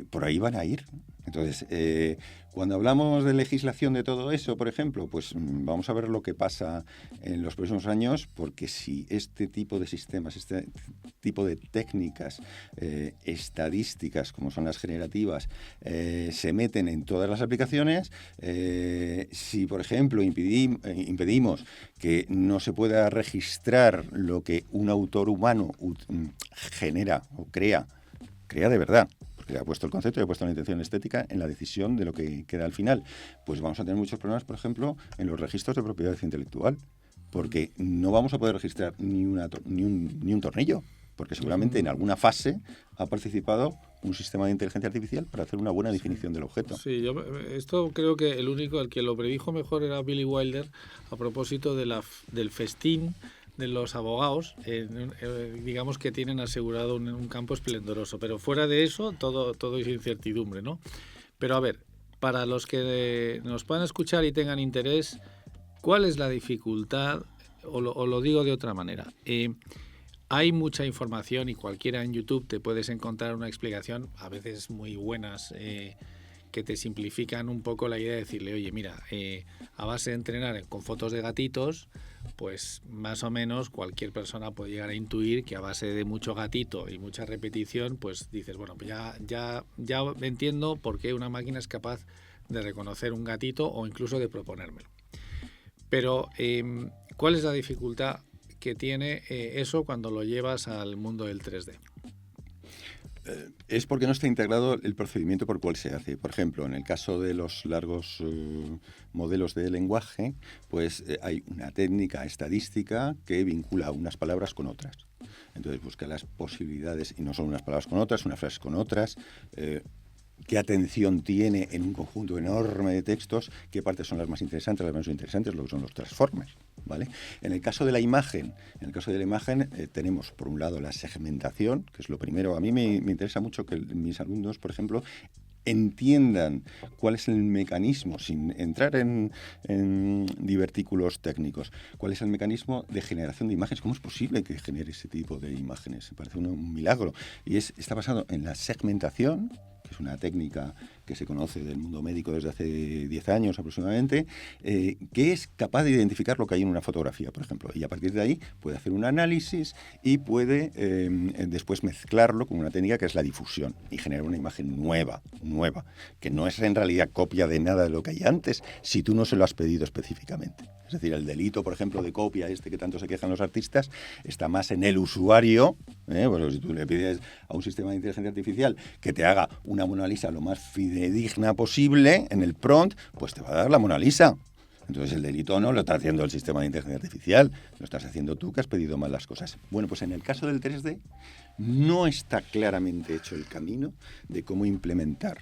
B: por ahí van a ir. Entonces, cuando hablamos de legislación de todo eso, por ejemplo, pues vamos a ver lo que pasa en los próximos años, porque si este tipo de sistemas, este tipo de técnicas estadísticas, como son las generativas, se meten en todas las aplicaciones, si, por ejemplo, impedimos que no se pueda registrar lo que un autor humano genera o crea de verdad, porque ha puesto el concepto y ha puesto la intención estética en la decisión de lo que queda al final, pues vamos a tener muchos problemas, por ejemplo, en los registros de propiedad intelectual, porque no vamos a poder registrar ni un tornillo, porque seguramente en alguna fase ha participado un sistema de inteligencia artificial para hacer una buena definición del objeto.
A: Sí, esto creo que el que lo predijo mejor era Billy Wilder a propósito del festín de los abogados, digamos que tienen asegurado un campo esplendoroso, pero fuera de eso todo es incertidumbre, ¿no? Pero a ver, para los que nos puedan escuchar y tengan interés, ¿cuál es la dificultad? O lo digo de otra manera. Hay mucha información y cualquiera en YouTube te puedes encontrar una explicación, a veces muy buenas, que te simplifican un poco la idea de decirle, oye, mira, a base de entrenar con fotos de gatitos, pues más o menos cualquier persona puede llegar a intuir que a base de mucho gatito y mucha repetición, pues dices, bueno, pues ya entiendo por qué una máquina es capaz de reconocer un gatito o incluso de proponérmelo. Pero, ¿cuál es la dificultad que tiene eso cuando lo llevas al mundo del 3D?
B: Es porque no está integrado el procedimiento por cual se hace. Por ejemplo, en el caso de los largos modelos de lenguaje, pues hay una técnica estadística que vincula unas palabras con otras. Entonces busca las posibilidades, y no son unas palabras con otras, unas frases con otras, qué atención tiene en un conjunto enorme de textos, qué partes son las más interesantes, las menos interesantes, lo que son los transformers, ¿vale? En el caso de la imagen, tenemos por un lado la segmentación, que es lo primero. A mí me interesa mucho que mis alumnos, por ejemplo, entiendan cuál es el mecanismo, sin entrar en divertículos técnicos, cuál es el mecanismo de generación de imágenes, cómo es posible que genere ese tipo de imágenes. Me parece un milagro. Y está basado en la segmentación, que es una técnica que se conoce del mundo médico desde hace 10 años aproximadamente, que es capaz de identificar lo que hay en una fotografía, por ejemplo. Y a partir de ahí puede hacer un análisis y puede después mezclarlo con una técnica que es la difusión y generar una imagen nueva, que no es en realidad copia de nada de lo que hay antes, si tú no se lo has pedido específicamente. Es decir, el delito, por ejemplo, de copia, que tanto se quejan los artistas, está más en el usuario. Bueno, si tú le pides a un sistema de inteligencia artificial que te haga una Mona Lisa lo más fidedigna posible en el prompt, pues te va a dar la Mona Lisa. Entonces el delito no lo está haciendo el sistema de inteligencia artificial, lo estás haciendo tú que has pedido mal las cosas. Bueno, pues en el caso del 3D no está claramente hecho el camino de cómo implementar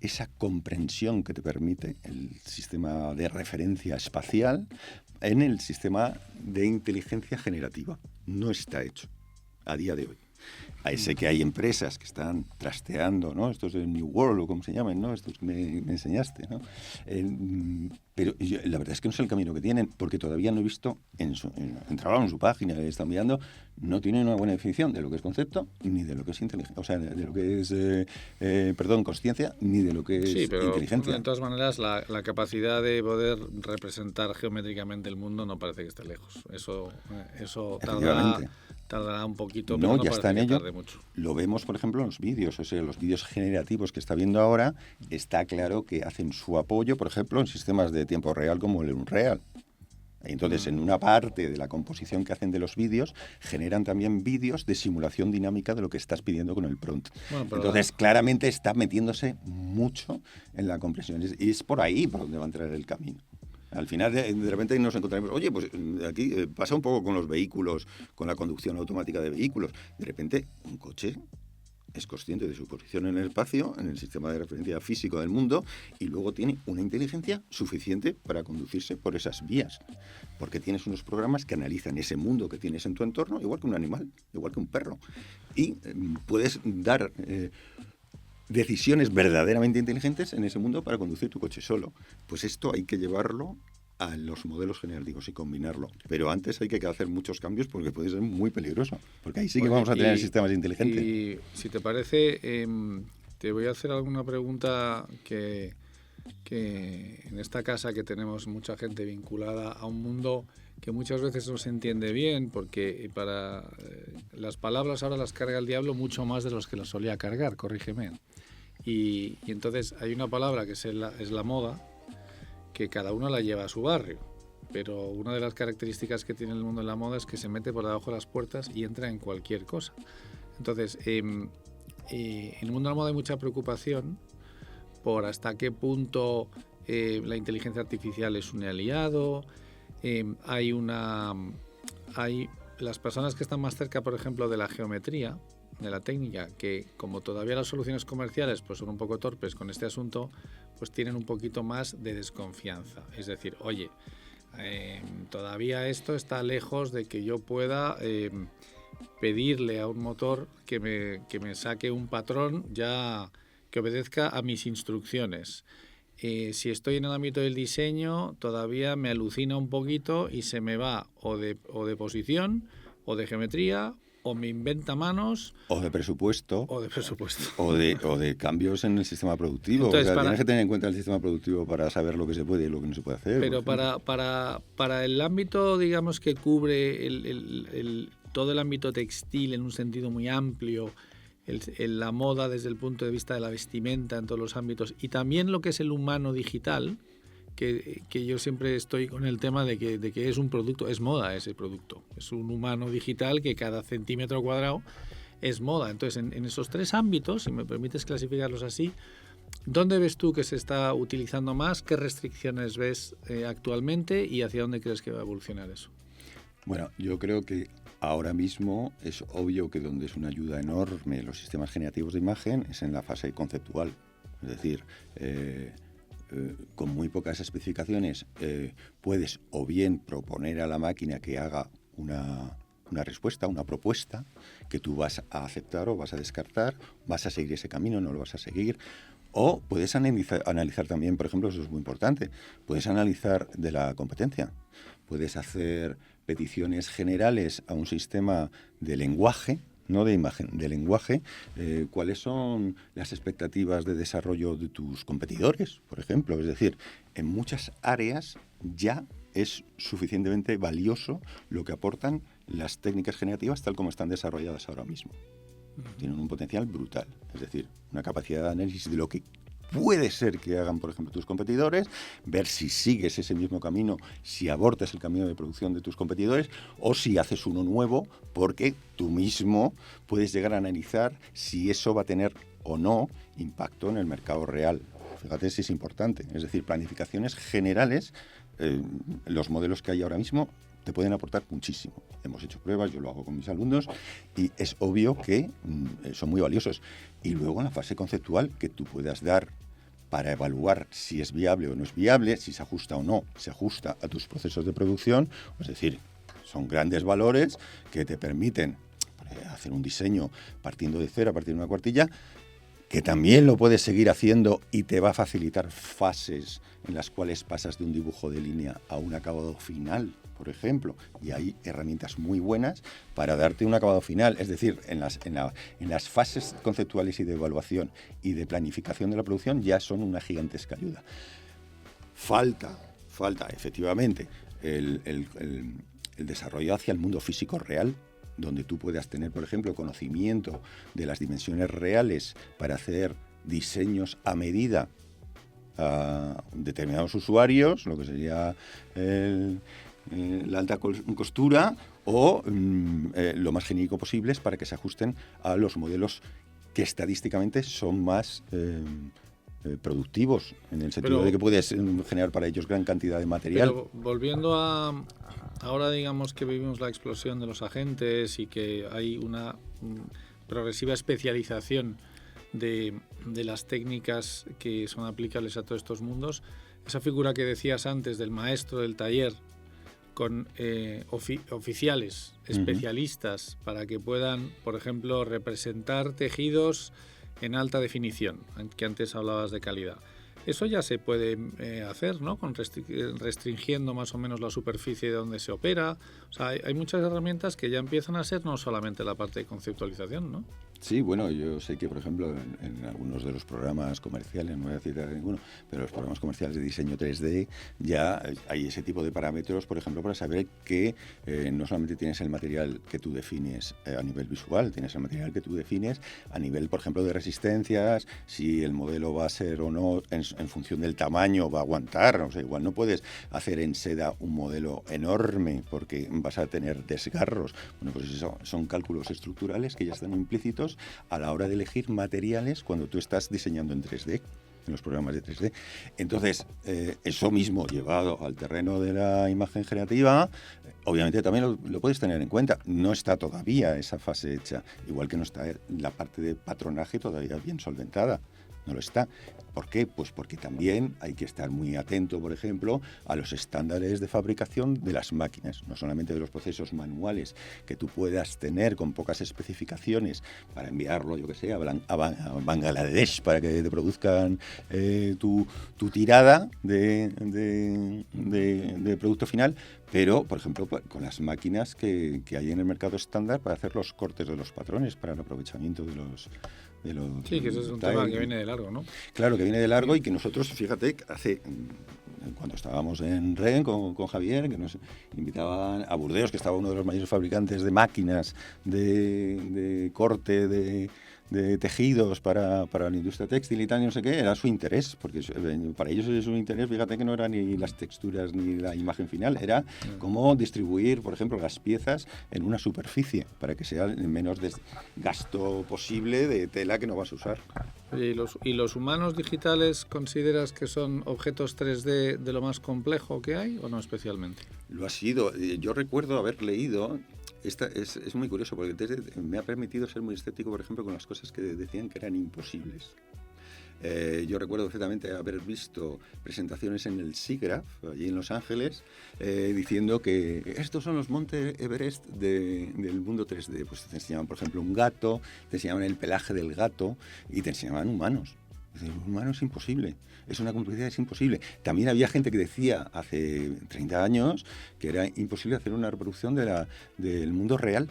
B: esa comprensión que te permite el sistema de referencia espacial en el sistema de inteligencia generativa. No está hecho a día de hoy. Sé que hay empresas que están trasteando, ¿no? Estos de New World o como se llaman, ¿no? Estos que me enseñaste, ¿no? Pero la verdad es que no sé el camino que tienen, porque todavía no he visto, entraba en su página, he estado mirando, no tienen una buena definición de lo que es concepto, ni de lo que es inteligencia, o sea, de lo que es, consciencia, ni de lo que es inteligencia.
A: Pero de todas maneras, la capacidad de poder representar geométricamente el mundo no parece que esté lejos. Eso tardará un poquito, pero no
B: ya está en ello.
A: Mucho.
B: Lo vemos, por ejemplo, en los vídeos. O sea, los vídeos generativos que está viendo ahora, está claro que hacen su apoyo, por ejemplo, en sistemas de tiempo real como el Unreal. Entonces, en una parte de la composición que hacen de los vídeos, generan también vídeos de simulación dinámica de lo que estás pidiendo con el prompt. Entonces, claramente está metiéndose mucho en la comprensión. Y es por ahí por donde va a entrar el camino. Al final, de repente nos encontramos, oye, pues aquí pasa un poco con los vehículos, con la conducción automática de vehículos. De repente, un coche es consciente de su posición en el espacio, en el sistema de referencia físico del mundo, y luego tiene una inteligencia suficiente para conducirse por esas vías. Porque tienes unos programas que analizan ese mundo que tienes en tu entorno, igual que un animal, igual que un perro. Y puedes dar decisiones verdaderamente inteligentes en ese mundo para conducir tu coche solo. Pues esto hay que llevarlo a los modelos generativos y combinarlo. Pero antes hay que hacer muchos cambios porque puede ser muy peligroso. Porque ahí sí que vamos a tener sistemas inteligentes.
A: Y si te parece, te voy a hacer alguna pregunta que en esta casa que tenemos mucha gente vinculada a un mundo que muchas veces no se entiende bien, porque para las palabras ahora las carga el diablo mucho más de los que los solía cargar, corrígeme. Y entonces hay una palabra que es la moda, que cada uno la lleva a su barrio, pero una de las características que tiene el mundo de la moda es que se mete por debajo de las puertas y entra en cualquier cosa. Entonces, en el mundo de la moda hay mucha preocupación por hasta qué punto la inteligencia artificial es un aliado. Hay las personas que están más cerca, por ejemplo, de la geometría, de la técnica, que como todavía las soluciones comerciales pues son un poco torpes con este asunto, pues tienen un poquito más de desconfianza. Es decir, oye, todavía esto está lejos de que yo pueda pedirle a un motor que me saque un patrón ya que obedezca a mis instrucciones. Si estoy en el ámbito del diseño, todavía me alucina un poquito y se me va o de posición, o de geometría, o me inventa manos...
B: O de presupuesto.
A: O de presupuesto.
B: O de cambios en el sistema productivo. Entonces, tienes que tener en cuenta el sistema productivo para saber lo que se puede y lo que no se puede hacer.
A: Pero para el ámbito, digamos, que cubre todo el ámbito textil en un sentido muy amplio, la moda desde el punto de vista de la vestimenta en todos los ámbitos, y también lo que es el humano digital, que yo siempre estoy con el tema de que es un producto, es moda ese producto, es un humano digital que cada centímetro cuadrado es moda. Entonces, en esos tres ámbitos, si me permites clasificarlos así, ¿dónde ves tú que se está utilizando más? ¿Qué restricciones ves actualmente y hacia dónde crees que va a evolucionar eso?
B: Bueno, yo creo que ahora mismo es obvio que donde es una ayuda enorme los sistemas generativos de imagen es en la fase conceptual. Es decir, con muy pocas especificaciones puedes o bien proponer a la máquina que haga una respuesta, una propuesta que tú vas a aceptar o vas a descartar, vas a seguir ese camino, no lo vas a seguir. O puedes analizar también, por ejemplo, eso es muy importante, puedes analizar de la competencia, puedes hacer peticiones generales a un sistema de lenguaje, no de imagen, de lenguaje, cuáles son las expectativas de desarrollo de tus competidores, por ejemplo. Es decir, en muchas áreas ya es suficientemente valioso lo que aportan las técnicas generativas tal como están desarrolladas ahora mismo. Tienen un potencial brutal, es decir, una capacidad de análisis de lo que puede ser que hagan, por ejemplo, tus competidores, ver si sigues ese mismo camino, si abortas el camino de producción de tus competidores o si haces uno nuevo, porque tú mismo puedes llegar a analizar si eso va a tener o no impacto en el mercado real. Fíjate si es importante, es decir, planificaciones generales los modelos que hay ahora mismo te pueden aportar muchísimo. Hemos hecho pruebas, yo lo hago con mis alumnos, y es obvio que son muy valiosos. Y luego en la fase conceptual que tú puedas dar para evaluar si es viable o no es viable, si se ajusta o no, se ajusta a tus procesos de producción, es decir, son grandes valores que te permiten hacer un diseño partiendo de cero, a partir de una cuartilla, que también lo puedes seguir haciendo y te va a facilitar fases en las cuales pasas de un dibujo de línea a un acabado final, por ejemplo, y hay herramientas muy buenas para darte un acabado final. Es decir, en las fases conceptuales y de evaluación y de planificación de la producción ya son una gigantesca ayuda. Falta efectivamente el desarrollo hacia el mundo físico real, donde tú puedas tener, por ejemplo, conocimiento de las dimensiones reales para hacer diseños a medida a determinados usuarios, lo que sería la alta costura, o lo más genérico posible para que se ajusten a los modelos que estadísticamente son más productivos, en el sentido de que puedes generar para ellos gran cantidad de material.
A: Pero volviendo a ahora, digamos que vivimos la explosión de los agentes y que hay una progresiva especialización de las técnicas que son aplicables a todos estos mundos. Esa figura que decías antes del maestro del taller con oficiales, especialistas, para que puedan, por ejemplo, representar tejidos en alta definición, que antes hablabas de calidad. Eso ya se puede hacer, ¿no? Restringiendo más o menos la superficie de donde se opera. O sea, hay muchas herramientas que ya empiezan a ser no solamente la parte de conceptualización, ¿no?
B: Sí, bueno, yo sé que, por ejemplo, en algunos de los programas comerciales, no voy a citar ninguno, pero los programas comerciales de diseño 3D ya hay ese tipo de parámetros, por ejemplo, para saber que no solamente tienes el material que tú defines a nivel visual, tienes el material que tú defines a nivel, por ejemplo, de resistencias, si el modelo va a ser o no, en función del tamaño, va a aguantar. O sea, igual no puedes hacer en seda un modelo enorme porque vas a tener desgarros. Bueno, pues eso son cálculos estructurales que ya están implícitos a la hora de elegir materiales cuando tú estás diseñando en 3D, en los programas de 3D. Entonces, eso mismo llevado al terreno de la imagen generativa, obviamente también lo puedes tener en cuenta. No está todavía esa fase hecha, igual que no está la parte de patronaje todavía bien solventada. No lo está. ¿Por qué? Pues porque también hay que estar muy atento, por ejemplo, a los estándares de fabricación de las máquinas, no solamente de los procesos manuales que tú puedas tener con pocas especificaciones para enviarlo, yo que sé, a Bangladesh para que te produzcan tu tirada de producto final, pero, por ejemplo, con las máquinas que hay en el mercado estándar para hacer los cortes de los patrones, para el aprovechamiento de los
A: sí, que eso es un tema que viene de largo, ¿no?
B: Claro, que viene de largo y que nosotros, fíjate, cuando estábamos en REN con Javier, que nos invitaban a Burdeos, que estaba uno de los mayores fabricantes de máquinas de corte de tejidos para la industria textil y tal, y no sé qué, era su interés, porque para ellos es un interés, fíjate que no era ni las texturas ni la imagen final, era cómo distribuir, por ejemplo, las piezas en una superficie, para que sea el menos gasto posible de tela que no vas a usar.
A: Oye, ¿y los humanos digitales consideras que son objetos 3D de lo más complejo que hay o no especialmente?
B: Lo ha sido. Yo recuerdo haber leído, es muy curioso porque me ha permitido ser muy escéptico, por ejemplo, con las cosas que decían que eran imposibles. Yo recuerdo perfectamente haber visto presentaciones en el SIGGRAPH, allí en Los Ángeles, diciendo que estos son los montes Everest del mundo 3D. Pues te enseñaban, por ejemplo, un gato, te enseñaban el pelaje del gato y te enseñaban humanos. Un humano es imposible, es una complejidad, es imposible. También había gente que decía hace 30 años que era imposible hacer una reproducción del mundo real,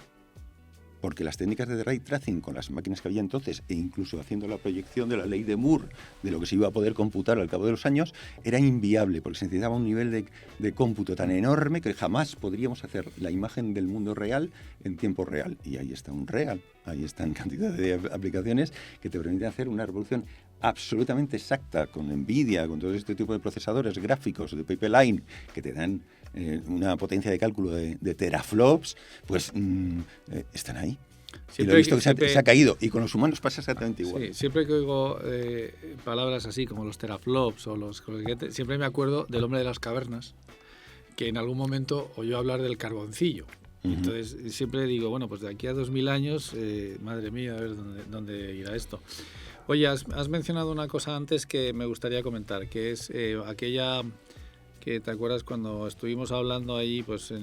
B: porque las técnicas de ray tracing con las máquinas que había entonces, e incluso haciendo la proyección de la ley de Moore, de lo que se iba a poder computar al cabo de los años, era inviable, porque se necesitaba un nivel de cómputo tan enorme que jamás podríamos hacer la imagen del mundo real en tiempo real. Y ahí está un real, ahí están cantidad de aplicaciones que te permiten hacer una revolución absolutamente exacta con NVIDIA, con todo este tipo de procesadores gráficos de pipeline que te dan una potencia de cálculo de teraflops, pues están ahí. Y lo he visto que se ha caído. Y con los humanos pasa exactamente igual.
A: Sí, siempre que oigo palabras así como los teraflops o los siempre me acuerdo del hombre de las cavernas, que en algún momento oyó hablar del carboncillo. Entonces siempre digo, bueno, pues de aquí a 2000 años, madre mía, a ver dónde irá esto. Oye, has mencionado una cosa antes que me gustaría comentar, que es aquella que te acuerdas cuando estuvimos hablando ahí, pues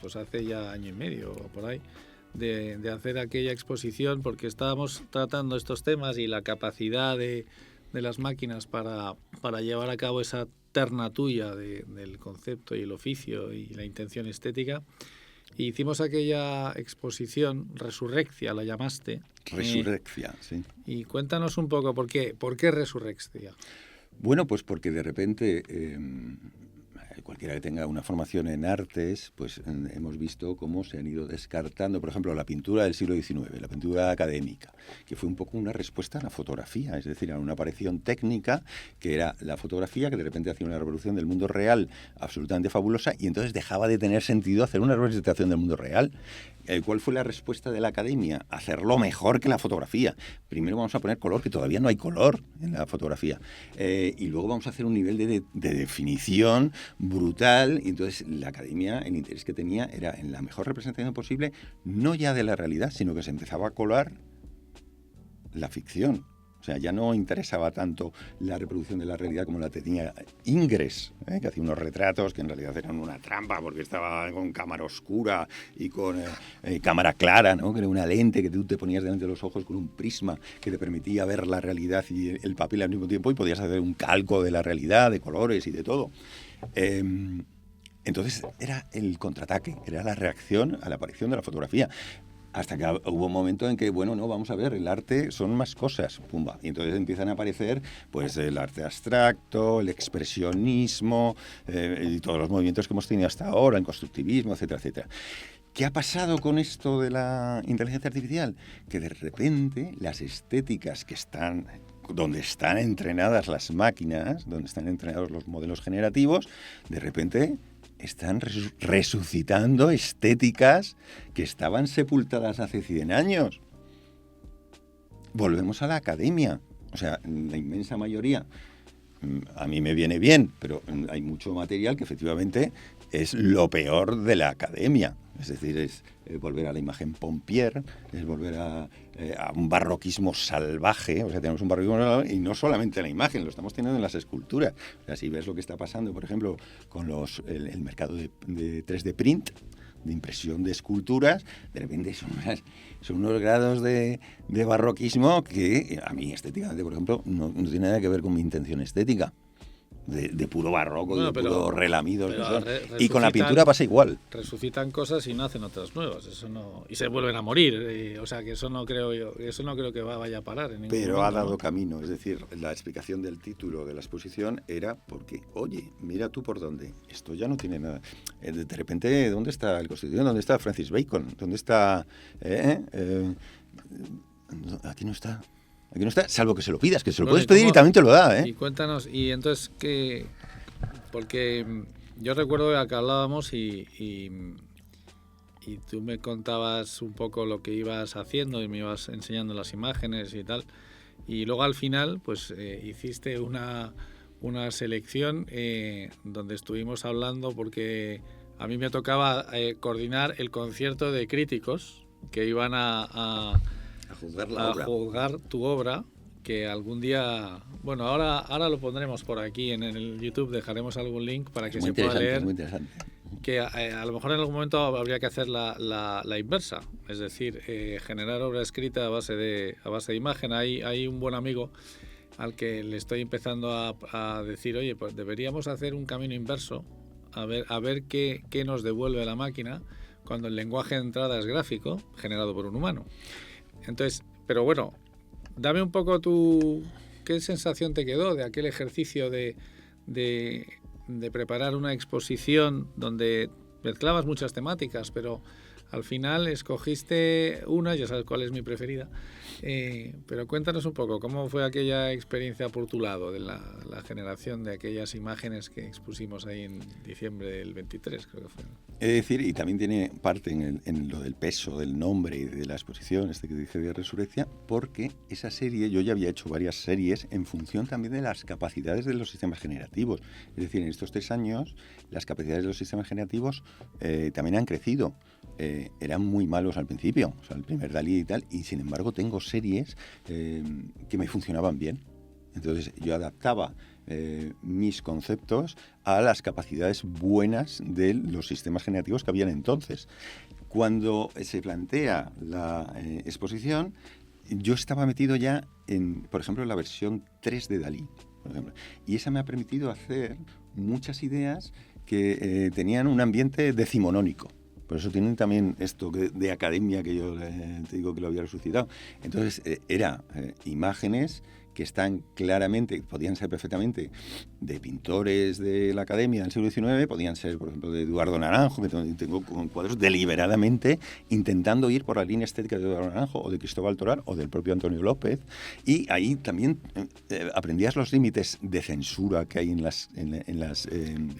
A: pues hace ya año y medio o por ahí, de hacer aquella exposición, porque estábamos tratando estos temas y la capacidad de las máquinas para llevar a cabo esa terna tuya del concepto y el oficio y la intención estética. Y hicimos aquella exposición, Resurreccia la llamaste.
B: Resurreccia, sí.
A: Y cuéntanos un poco, ¿por qué Resurreccia?
B: Bueno, pues porque de repente cualquiera que tenga una formación en artes, pues hemos visto cómo se han ido descartando, por ejemplo, la pintura del siglo XIX, la pintura académica, que fue un poco una respuesta a la fotografía, es decir, a una aparición técnica que era la fotografía, que de repente hacía una revolución del mundo real absolutamente fabulosa, y entonces dejaba de tener sentido hacer una representación del mundo real. ¿Cuál fue la respuesta de la academia? Hacerlo mejor que la fotografía. Primero vamos a poner color, que todavía no hay color en la fotografía. Y luego vamos a hacer un nivel de definición brutal. Y entonces la academia, el interés que tenía era en la mejor representación posible, no ya de la realidad, sino que se empezaba a colar la ficción. O sea, ya no interesaba tanto la reproducción de la realidad como la tenía Ingres, que hacía unos retratos que en realidad eran una trampa porque estaba con cámara oscura y con cámara clara, ¿no? Que era una lente que tú te ponías delante de los ojos con un prisma que te permitía ver la realidad y el papel al mismo tiempo, y podías hacer un calco de la realidad, de colores y de todo. Entonces era el contraataque, era la reacción a la aparición de la fotografía. Hasta que hubo un momento en que, bueno, no, vamos a ver, el arte son más cosas, pumba. Y entonces empiezan a aparecer, pues, el arte abstracto, el expresionismo, y todos los movimientos que hemos tenido hasta ahora, el constructivismo, etcétera, etcétera. ¿Qué ha pasado con esto de la inteligencia artificial? Que de repente las estéticas que están, donde están entrenadas las máquinas, donde están entrenados los modelos generativos, de repente están resucitando estéticas que estaban sepultadas hace 100 años. Volvemos a la academia. O sea, la inmensa mayoría, a mí me viene bien, pero hay mucho material que efectivamente es lo peor de la academia. Es decir, es volver a la imagen Pompier, es volver a un barroquismo salvaje. O sea, tenemos un barroquismo salvaje, y no solamente en la imagen, lo estamos teniendo en las esculturas. O sea, si ves lo que está pasando, por ejemplo, con el mercado de 3D print, de impresión de esculturas, de repente son unos grados de barroquismo que a mí estéticamente, por ejemplo, no tiene nada que ver con mi intención estética. De puro barroco, bueno, de puro relamido. Y con la pintura pasa igual.
A: Resucitan cosas y nacen otras nuevas. Eso no, y se vuelven a morir. O sea, que eso no creo que vaya a parar. En ningún
B: Pero
A: momento,
B: ha dado camino. Es decir, la explicación del título de la exposición era porque, oye, mira tú por dónde. Esto ya no tiene nada. De repente, ¿dónde está el Constitución? ¿Dónde está Francis Bacon? ¿Dónde está...? Aquí no está. Aquí no está, salvo que se lo pidas, que se lo puedes pedir y también te lo da, ¿eh?
A: Y cuéntanos, y entonces, ¿qué? Porque yo recuerdo que hablábamos y tú me contabas un poco lo que ibas haciendo y me ibas enseñando las imágenes y tal, y luego al final, pues hiciste una selección donde estuvimos hablando, porque a mí me tocaba coordinar el concierto de críticos que iban a juzgar tu obra, que algún día, bueno, ahora lo pondremos por aquí en el YouTube, dejaremos algún link para que se pueda leer.
B: Muy interesante.
A: Que a lo mejor en algún momento habría que hacer la inversa, es decir, generar obra escrita a base de imagen. Hay un buen amigo al que le estoy empezando a decir, oye, pues deberíamos hacer un camino inverso, a ver qué nos devuelve la máquina cuando el lenguaje de entrada es gráfico, generado por un humano. Entonces, pero bueno, dame un poco ¿qué sensación te quedó de aquel ejercicio de preparar una exposición donde mezclabas muchas temáticas, pero al final escogiste una, ya sabes cuál es mi preferida, pero cuéntanos un poco, ¿cómo fue aquella experiencia por tu lado de la generación de aquellas imágenes que expusimos ahí en diciembre del 23, creo que fue?
B: Es decir, y también tiene parte en lo del peso, del nombre y de la exposición, que dije de Resurrección, porque esa serie, yo ya había hecho varias series en función también de las capacidades de los sistemas generativos. Es decir, en estos 3 años, las capacidades de los sistemas generativos también han crecido. Eran muy malos al principio, o sea, el primer DALL-E y tal, y sin embargo tengo series que me funcionaban bien. Entonces yo adaptaba mis conceptos a las capacidades buenas de los sistemas generativos que habían entonces. Cuando se plantea la exposición, yo estaba metido ya en, por ejemplo, en la versión 3 de DALL-E, por ejemplo, y esa me ha permitido hacer muchas ideas que tenían un ambiente decimonónico. Por eso tienen también esto de academia que yo te digo que lo había resucitado. Entonces, imágenes que están claramente, podían ser perfectamente de pintores de la academia del siglo XIX, podían ser, por ejemplo, de Eduardo Naranjo, que tengo cuadros deliberadamente intentando ir por la línea estética de Eduardo Naranjo, o de Cristóbal Toral, o del propio Antonio López, y ahí también aprendías los límites de censura que hay en las...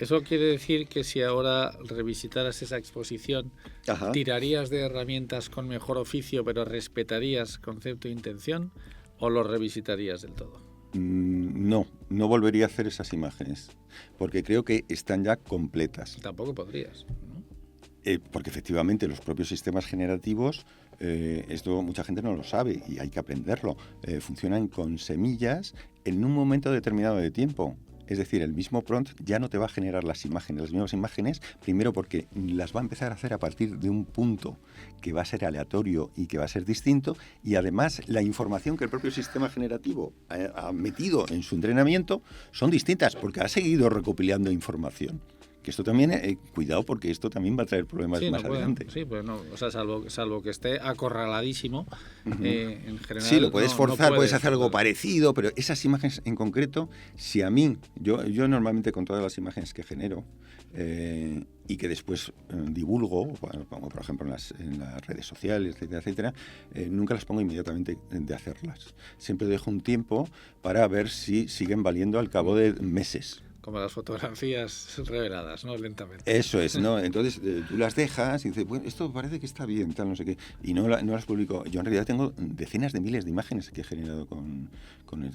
A: Eso quiere decir que si ahora revisitaras esa exposición,
B: Ajá.
A: ¿tirarías de herramientas con mejor oficio, pero respetarías concepto e intención? ¿O lo revisitarías del todo?
B: No volvería a hacer esas imágenes, porque creo que están ya completas.
A: Tampoco podrías, ¿no?
B: Porque efectivamente los propios sistemas generativos, esto mucha gente no lo sabe y hay que aprenderlo, funcionan con semillas en un momento determinado de tiempo. Es decir, el mismo prompt ya no te va a generar las mismas imágenes, primero porque las va a empezar a hacer a partir de un punto que va a ser aleatorio y que va a ser distinto, y además la información que el propio sistema generativo ha metido en su entrenamiento son distintas, porque ha seguido recopilando información. Que esto también, cuidado, porque esto también va a traer problemas más adelante.
A: Sí, pues no, o sea, salvo que esté acorraladísimo, en general.
B: Sí, lo puedes forzar, puedes hacer algo
A: forzar.
B: parecido, pero esas imágenes en concreto, si a mí, yo normalmente con todas las imágenes que genero y que después divulgo, como por ejemplo en las redes sociales, etcétera, etcétera, nunca las pongo inmediatamente de hacerlas. Siempre dejo un tiempo para ver si siguen valiendo al cabo de meses.
A: Como las fotografías reveladas, ¿no? Lentamente.
B: Eso es, ¿no? Entonces tú las dejas y dices, bueno, esto parece que está bien, tal, no sé qué, y no las publico. Yo en realidad tengo decenas de miles de imágenes que he generado con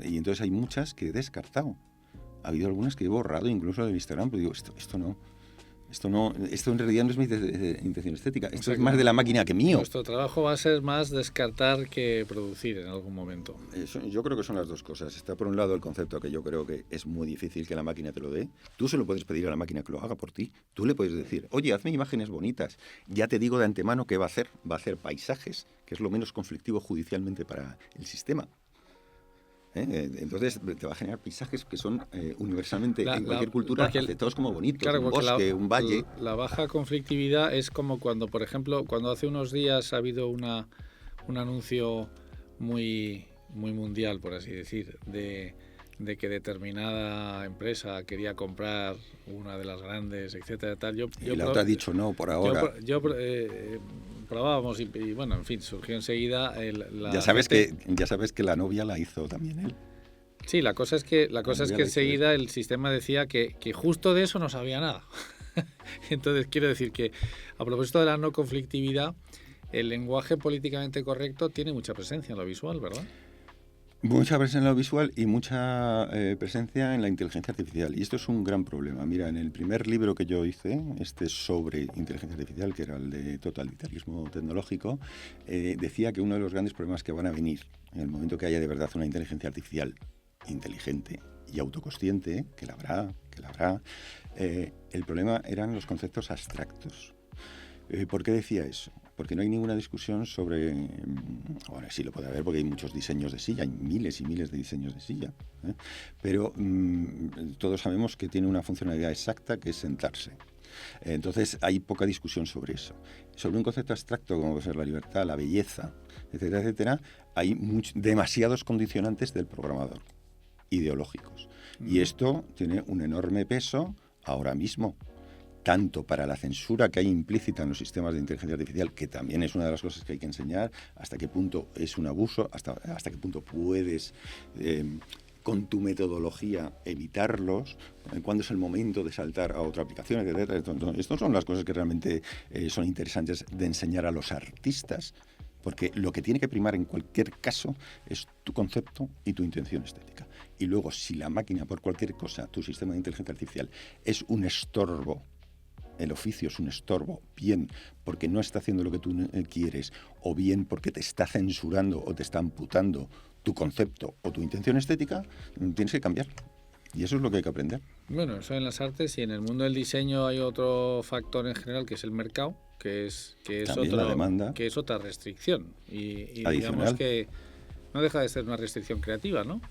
B: y entonces hay muchas que he descartado. Ha habido algunas que he borrado incluso del Instagram, pero digo, esto en realidad no es mi intención estética, esto es más de la máquina que mío.
A: Nuestro trabajo va a ser más descartar que producir en algún momento.
B: Yo creo que son las dos cosas. Está por un lado el concepto que yo creo que es muy difícil que la máquina te lo dé. Tú se lo puedes pedir a la máquina que lo haga por ti. Tú le puedes decir, oye, hazme imágenes bonitas. Ya te digo de antemano qué va a hacer. Va a hacer paisajes, que es lo menos conflictivo judicialmente para el sistema. Entonces te va a generar paisajes que son universalmente en cualquier cultura aceptados como bonitos, claro, un bosque, un valle.
A: La baja conflictividad es como cuando, por ejemplo, cuando hace unos días ha habido un anuncio muy mundial, por así decir, de que determinada empresa quería comprar una de las grandes, etcétera, tal.
B: Y la otra ha dicho no por ahora.
A: Probábamos y bueno, en fin, surgió enseguida
B: ya sabes que la novia la hizo también él.
A: Sí, la cosa es que enseguida el sistema decía que justo de eso no sabía nada. Entonces quiero decir que a propósito de la no conflictividad, el lenguaje políticamente correcto tiene mucha presencia en lo visual, ¿verdad?
B: Mucha presencia en lo visual y mucha presencia en la inteligencia artificial. Y esto es un gran problema. Mira, en el primer libro que yo hice, sobre inteligencia artificial, que era el de totalitarismo tecnológico, decía que uno de los grandes problemas que van a venir en el momento que haya de verdad una inteligencia artificial inteligente y autoconsciente, que la habrá, el problema eran los conceptos abstractos. ¿Por qué decía eso? Porque no hay ninguna discusión sobre... Ahora sí lo puede haber porque hay muchos diseños de silla, hay miles y miles de diseños de silla, pero todos sabemos que tiene una funcionalidad exacta, que es sentarse. Entonces hay poca discusión sobre eso. Sobre un concepto abstracto como puede ser la libertad, la belleza, etcétera, etcétera, hay demasiados condicionantes del programador, ideológicos. Y esto tiene un enorme peso ahora mismo, tanto para la censura que hay implícita en los sistemas de inteligencia artificial, que también es una de las cosas que hay que enseñar, hasta qué punto es un abuso, hasta qué punto puedes con tu metodología evitarlos, cuándo es el momento de saltar a otra aplicación, etcétera. Estas son las cosas que realmente son interesantes de enseñar a los artistas, porque lo que tiene que primar en cualquier caso es tu concepto y tu intención estética. Y luego, si la máquina, por cualquier cosa, tu sistema de inteligencia artificial es un estorbo, el oficio es un estorbo, bien porque no está haciendo lo que tú quieres, o bien porque te está censurando o te está amputando tu concepto o tu intención estética, tienes que cambiar. Y eso es lo que hay que aprender.
A: Bueno, eso en las artes, y en el mundo del diseño hay otro factor en general, que es el mercado, que es
B: la demanda,
A: que es otra restricción. Y
B: digamos
A: que no deja de ser una restricción creativa, ¿no?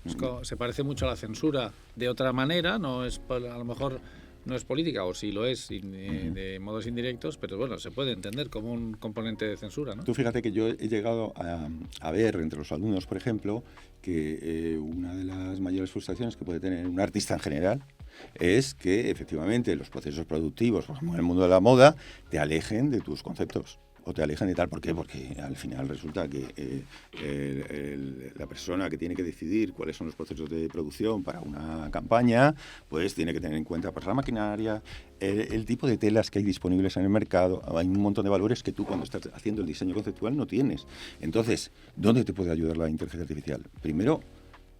A: Se parece mucho a la censura de otra manera, no es, a lo mejor no es política, o sí lo es, de modos indirectos, pero bueno, se puede entender como un componente de censura, ¿no?
B: Tú fíjate que yo he llegado a ver entre los alumnos, por ejemplo, que una de las mayores frustraciones que puede tener un artista en general es que efectivamente los procesos productivos, por ejemplo en el mundo de la moda, te alejen de tus conceptos. O te alejan de tal. ¿Por qué? Porque al final resulta que la persona que tiene que decidir cuáles son los procesos de producción para una campaña, pues tiene que tener en cuenta pues, la maquinaria, el tipo de telas que hay disponibles en el mercado. Hay un montón de valores que tú cuando estás haciendo el diseño conceptual no tienes. Entonces, ¿dónde te puede ayudar la inteligencia artificial? Primero,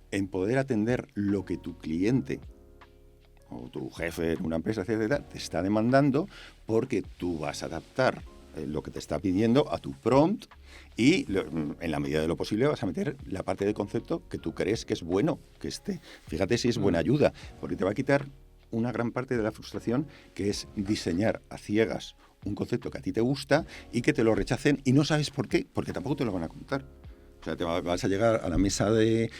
B: en poder atender lo que tu cliente o tu jefe en una empresa, etcétera, te está demandando, porque tú vas a adaptar lo que te está pidiendo a tu prompt y en la medida de lo posible vas a meter la parte de concepto que tú crees que es bueno que esté. Fíjate si es buena ayuda, porque te va a quitar una gran parte de la frustración, que es diseñar a ciegas un concepto que a ti te gusta y que te lo rechacen y no sabes por qué, porque tampoco te lo van a contar. O sea, vas a llegar a la mesa de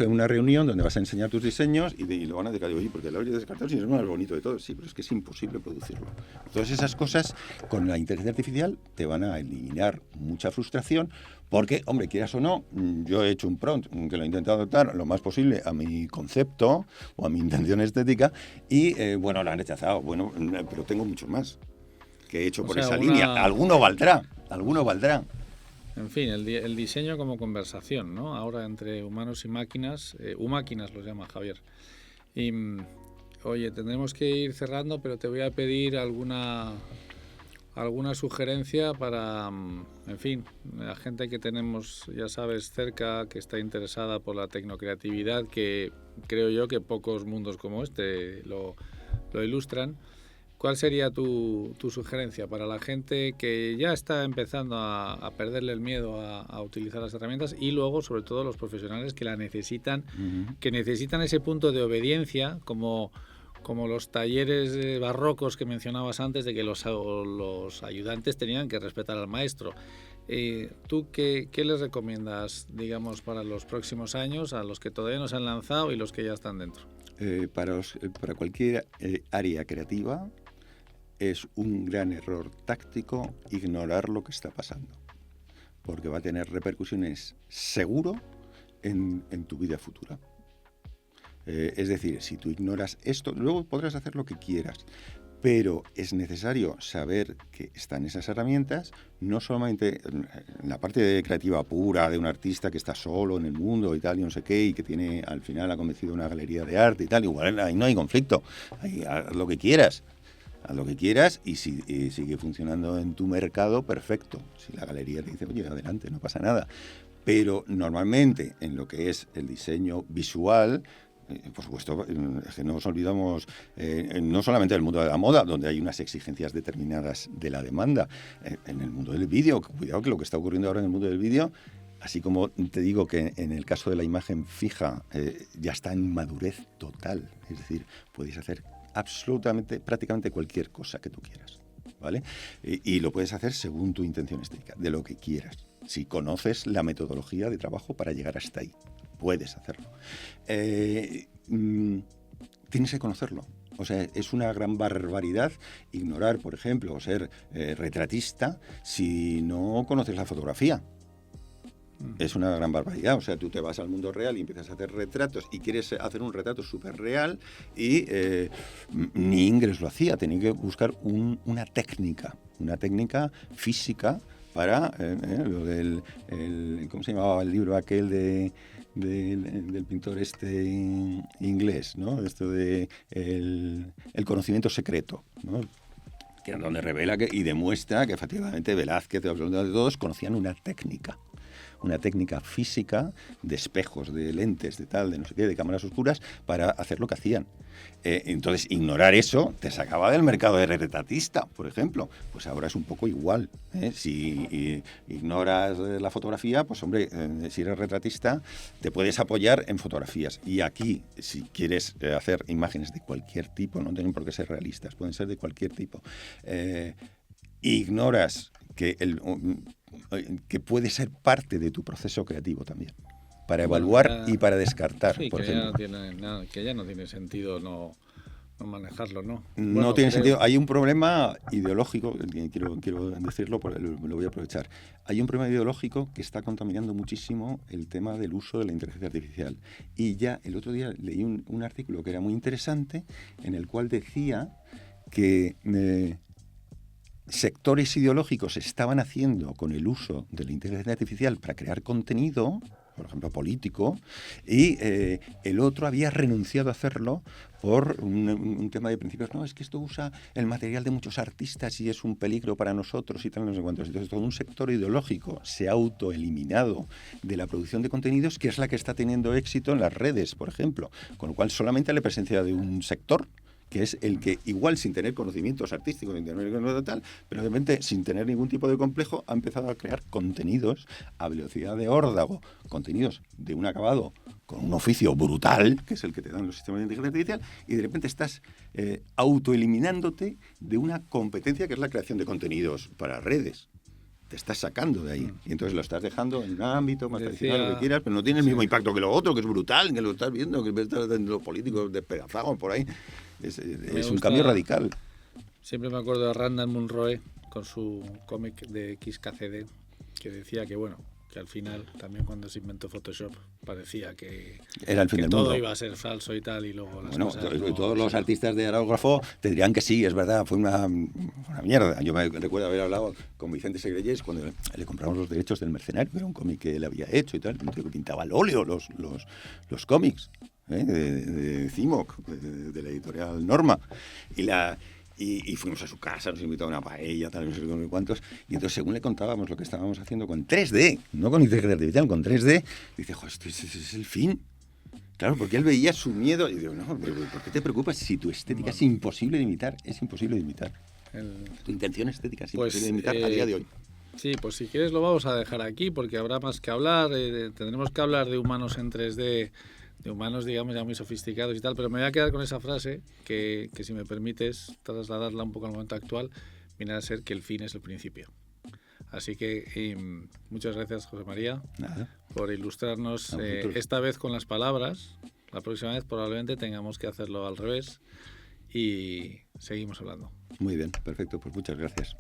B: una reunión donde vas a enseñar tus diseños y lo van a decir, oye, porque lo habría descartado si es lo más bonito de todo. Sí, pero es que es imposible producirlo. Todas esas cosas con la inteligencia artificial te van a eliminar mucha frustración, porque, hombre, quieras o no, yo he hecho un prompt que lo he intentado adaptar lo más posible a mi concepto o a mi intención estética y, bueno, lo han rechazado. Bueno, pero tengo mucho más que he hecho por esa línea. Alguno valdrá.
A: En fin, el diseño como conversación, ¿no? Ahora entre humanos y máquinas, humáquinas los llama Javier. Y, oye, tendremos que ir cerrando, pero te voy a pedir alguna sugerencia para, en fin, la gente que tenemos, ya sabes, cerca, que está interesada por la tecnocreatividad, que creo yo que pocos mundos como este lo ilustran. ¿Cuál sería tu sugerencia para la gente que ya está empezando a perderle el miedo a utilizar las herramientas, y luego, sobre todo, los profesionales que la necesitan, que necesitan ese punto de obediencia, como los talleres barrocos que mencionabas antes, de que los ayudantes tenían que respetar al maestro? ¿Tú qué les recomiendas, digamos, para los próximos años, a los que todavía no se han lanzado y los que ya están dentro?
B: Para cualquier área creativa es un gran error táctico ignorar lo que está pasando, porque va a tener repercusiones seguro en tu vida futura. Es decir, si tú ignoras esto, luego podrás hacer lo que quieras, pero es necesario saber que están esas herramientas, no solamente en la parte creativa pura de un artista que está solo en el mundo y tal, y no sé qué, y que tiene, al final ha convencido una galería de arte y tal, igual ahí no hay conflicto, ahí haz lo que quieras. Haz lo que quieras y si sigue funcionando en tu mercado, perfecto. Si la galería te dice, oye, adelante, no pasa nada. Pero normalmente en lo que es el diseño visual, por supuesto, es que no nos olvidamos no solamente del mundo de la moda, donde hay unas exigencias determinadas de la demanda, en el mundo del vídeo, cuidado que lo que está ocurriendo ahora en el mundo del vídeo, así como te digo que en el caso de la imagen fija ya está en madurez total, es decir, puedes hacer absolutamente, prácticamente cualquier cosa que tú quieras, ¿vale? Y lo puedes hacer según tu intención estética, de lo que quieras. Si conoces la metodología de trabajo para llegar hasta ahí, puedes hacerlo. Tienes que conocerlo. O sea, es una gran barbaridad ignorar, por ejemplo, o ser retratista si no conoces la fotografía. Es una gran barbaridad. O sea, tú te vas al mundo real y empiezas a hacer retratos y quieres hacer un retrato súper real y ni Ingres lo hacía. Tenía que buscar una técnica física para lo del... ¿cómo se llamaba el libro aquel de del pintor inglés, ¿no? Esto de el conocimiento secreto, ¿no? Que es donde revela y demuestra que efectivamente Velázquez y absolutamente todos conocían una técnica física de espejos, de lentes, de tal, de no sé qué, de cámaras oscuras, para hacer lo que hacían. Entonces, ignorar eso te sacaba del mercado de retratista, por ejemplo. Pues ahora es un poco igual. Si ignoras la fotografía, pues hombre, si eres retratista, te puedes apoyar en fotografías. Y aquí, si quieres hacer imágenes de cualquier tipo, no tienen por qué ser realistas, pueden ser de cualquier tipo, ignoras que puede ser parte de tu proceso creativo también, para evaluar y para descartar,
A: sí,
B: por
A: que
B: ejemplo.
A: que ya no tiene sentido no manejarlo, ¿no?
B: No
A: Bueno,
B: tiene sentido. Hay un problema ideológico, quiero decirlo, lo voy a aprovechar. Hay un problema ideológico que está contaminando muchísimo el tema del uso de la inteligencia artificial. Y ya el otro día leí un artículo que era muy interesante, en el cual decía que sectores ideológicos estaban haciendo con el uso de la inteligencia artificial para crear contenido, por ejemplo, político, y el otro había renunciado a hacerlo por un tema de principios. No, es que esto usa el material de muchos artistas y es un peligro para nosotros y tal, no sé cuántos. Entonces, todo un sector ideológico se ha autoeliminado de la producción de contenidos, que es la que está teniendo éxito en las redes, por ejemplo. Con lo cual, solamente la presencia de un sector, que es el que, igual sin tener conocimientos artísticos, sin tener tal, pero de repente, sin tener ningún tipo de complejo, ha empezado a crear contenidos a velocidad de órdago, contenidos de un acabado con un oficio brutal, que es el que te dan los sistemas de inteligencia artificial, y de repente estás autoeliminándote de una competencia que es la creación de contenidos para redes. Te estás sacando de ahí. Y entonces lo estás dejando en un ámbito más tradicional, lo que quieras, pero no tiene el mismo impacto que lo otro, que es brutal, que lo estás viendo, que estás viendo los políticos despedazados por ahí. Es un cambio radical.
A: Siempre me acuerdo de Randall Munroe con su cómic de XKCD, que decía que, bueno, que al final, también cuando se inventó Photoshop, parecía que
B: era el fin del
A: todo
B: mundo.
A: Iba a ser falso y tal, y luego las
B: bueno,
A: cosas
B: todos los artistas de aerógrafo te dirían que sí, es verdad, fue una mierda. Yo me recuerdo haber hablado con Vicente Segreyes cuando le compramos los derechos del Mercenario, que era un cómic que él había hecho y tal, un tío que pintaba al óleo los cómics, de Cimoc, de la editorial Norma. Y fuimos a su casa, nos invitó a una paella, tal, no sé cuántos. Y entonces, según le contábamos lo que estábamos haciendo con 3D, no con inteligencia artificial, con 3D, dice, jo, esto es el fin. Claro, porque él veía su miedo. Y digo, no, pero ¿por qué te preocupas si tu estética es imposible de imitar? Es imposible de imitar. Tu intención estética es imposible de imitar a día de hoy.
A: Sí, pues si quieres lo vamos a dejar aquí, porque habrá más que hablar. Tendremos que hablar de humanos en 3D, de humanos, digamos, ya muy sofisticados y tal, pero me voy a quedar con esa frase que si me permites trasladarla un poco al momento actual, viene a ser que el fin es el principio. Así que muchas gracias, José María, por ilustrarnos esta vez con las palabras. La próxima vez probablemente tengamos que hacerlo al revés y seguimos hablando.
B: Muy bien, perfecto, pues muchas gracias.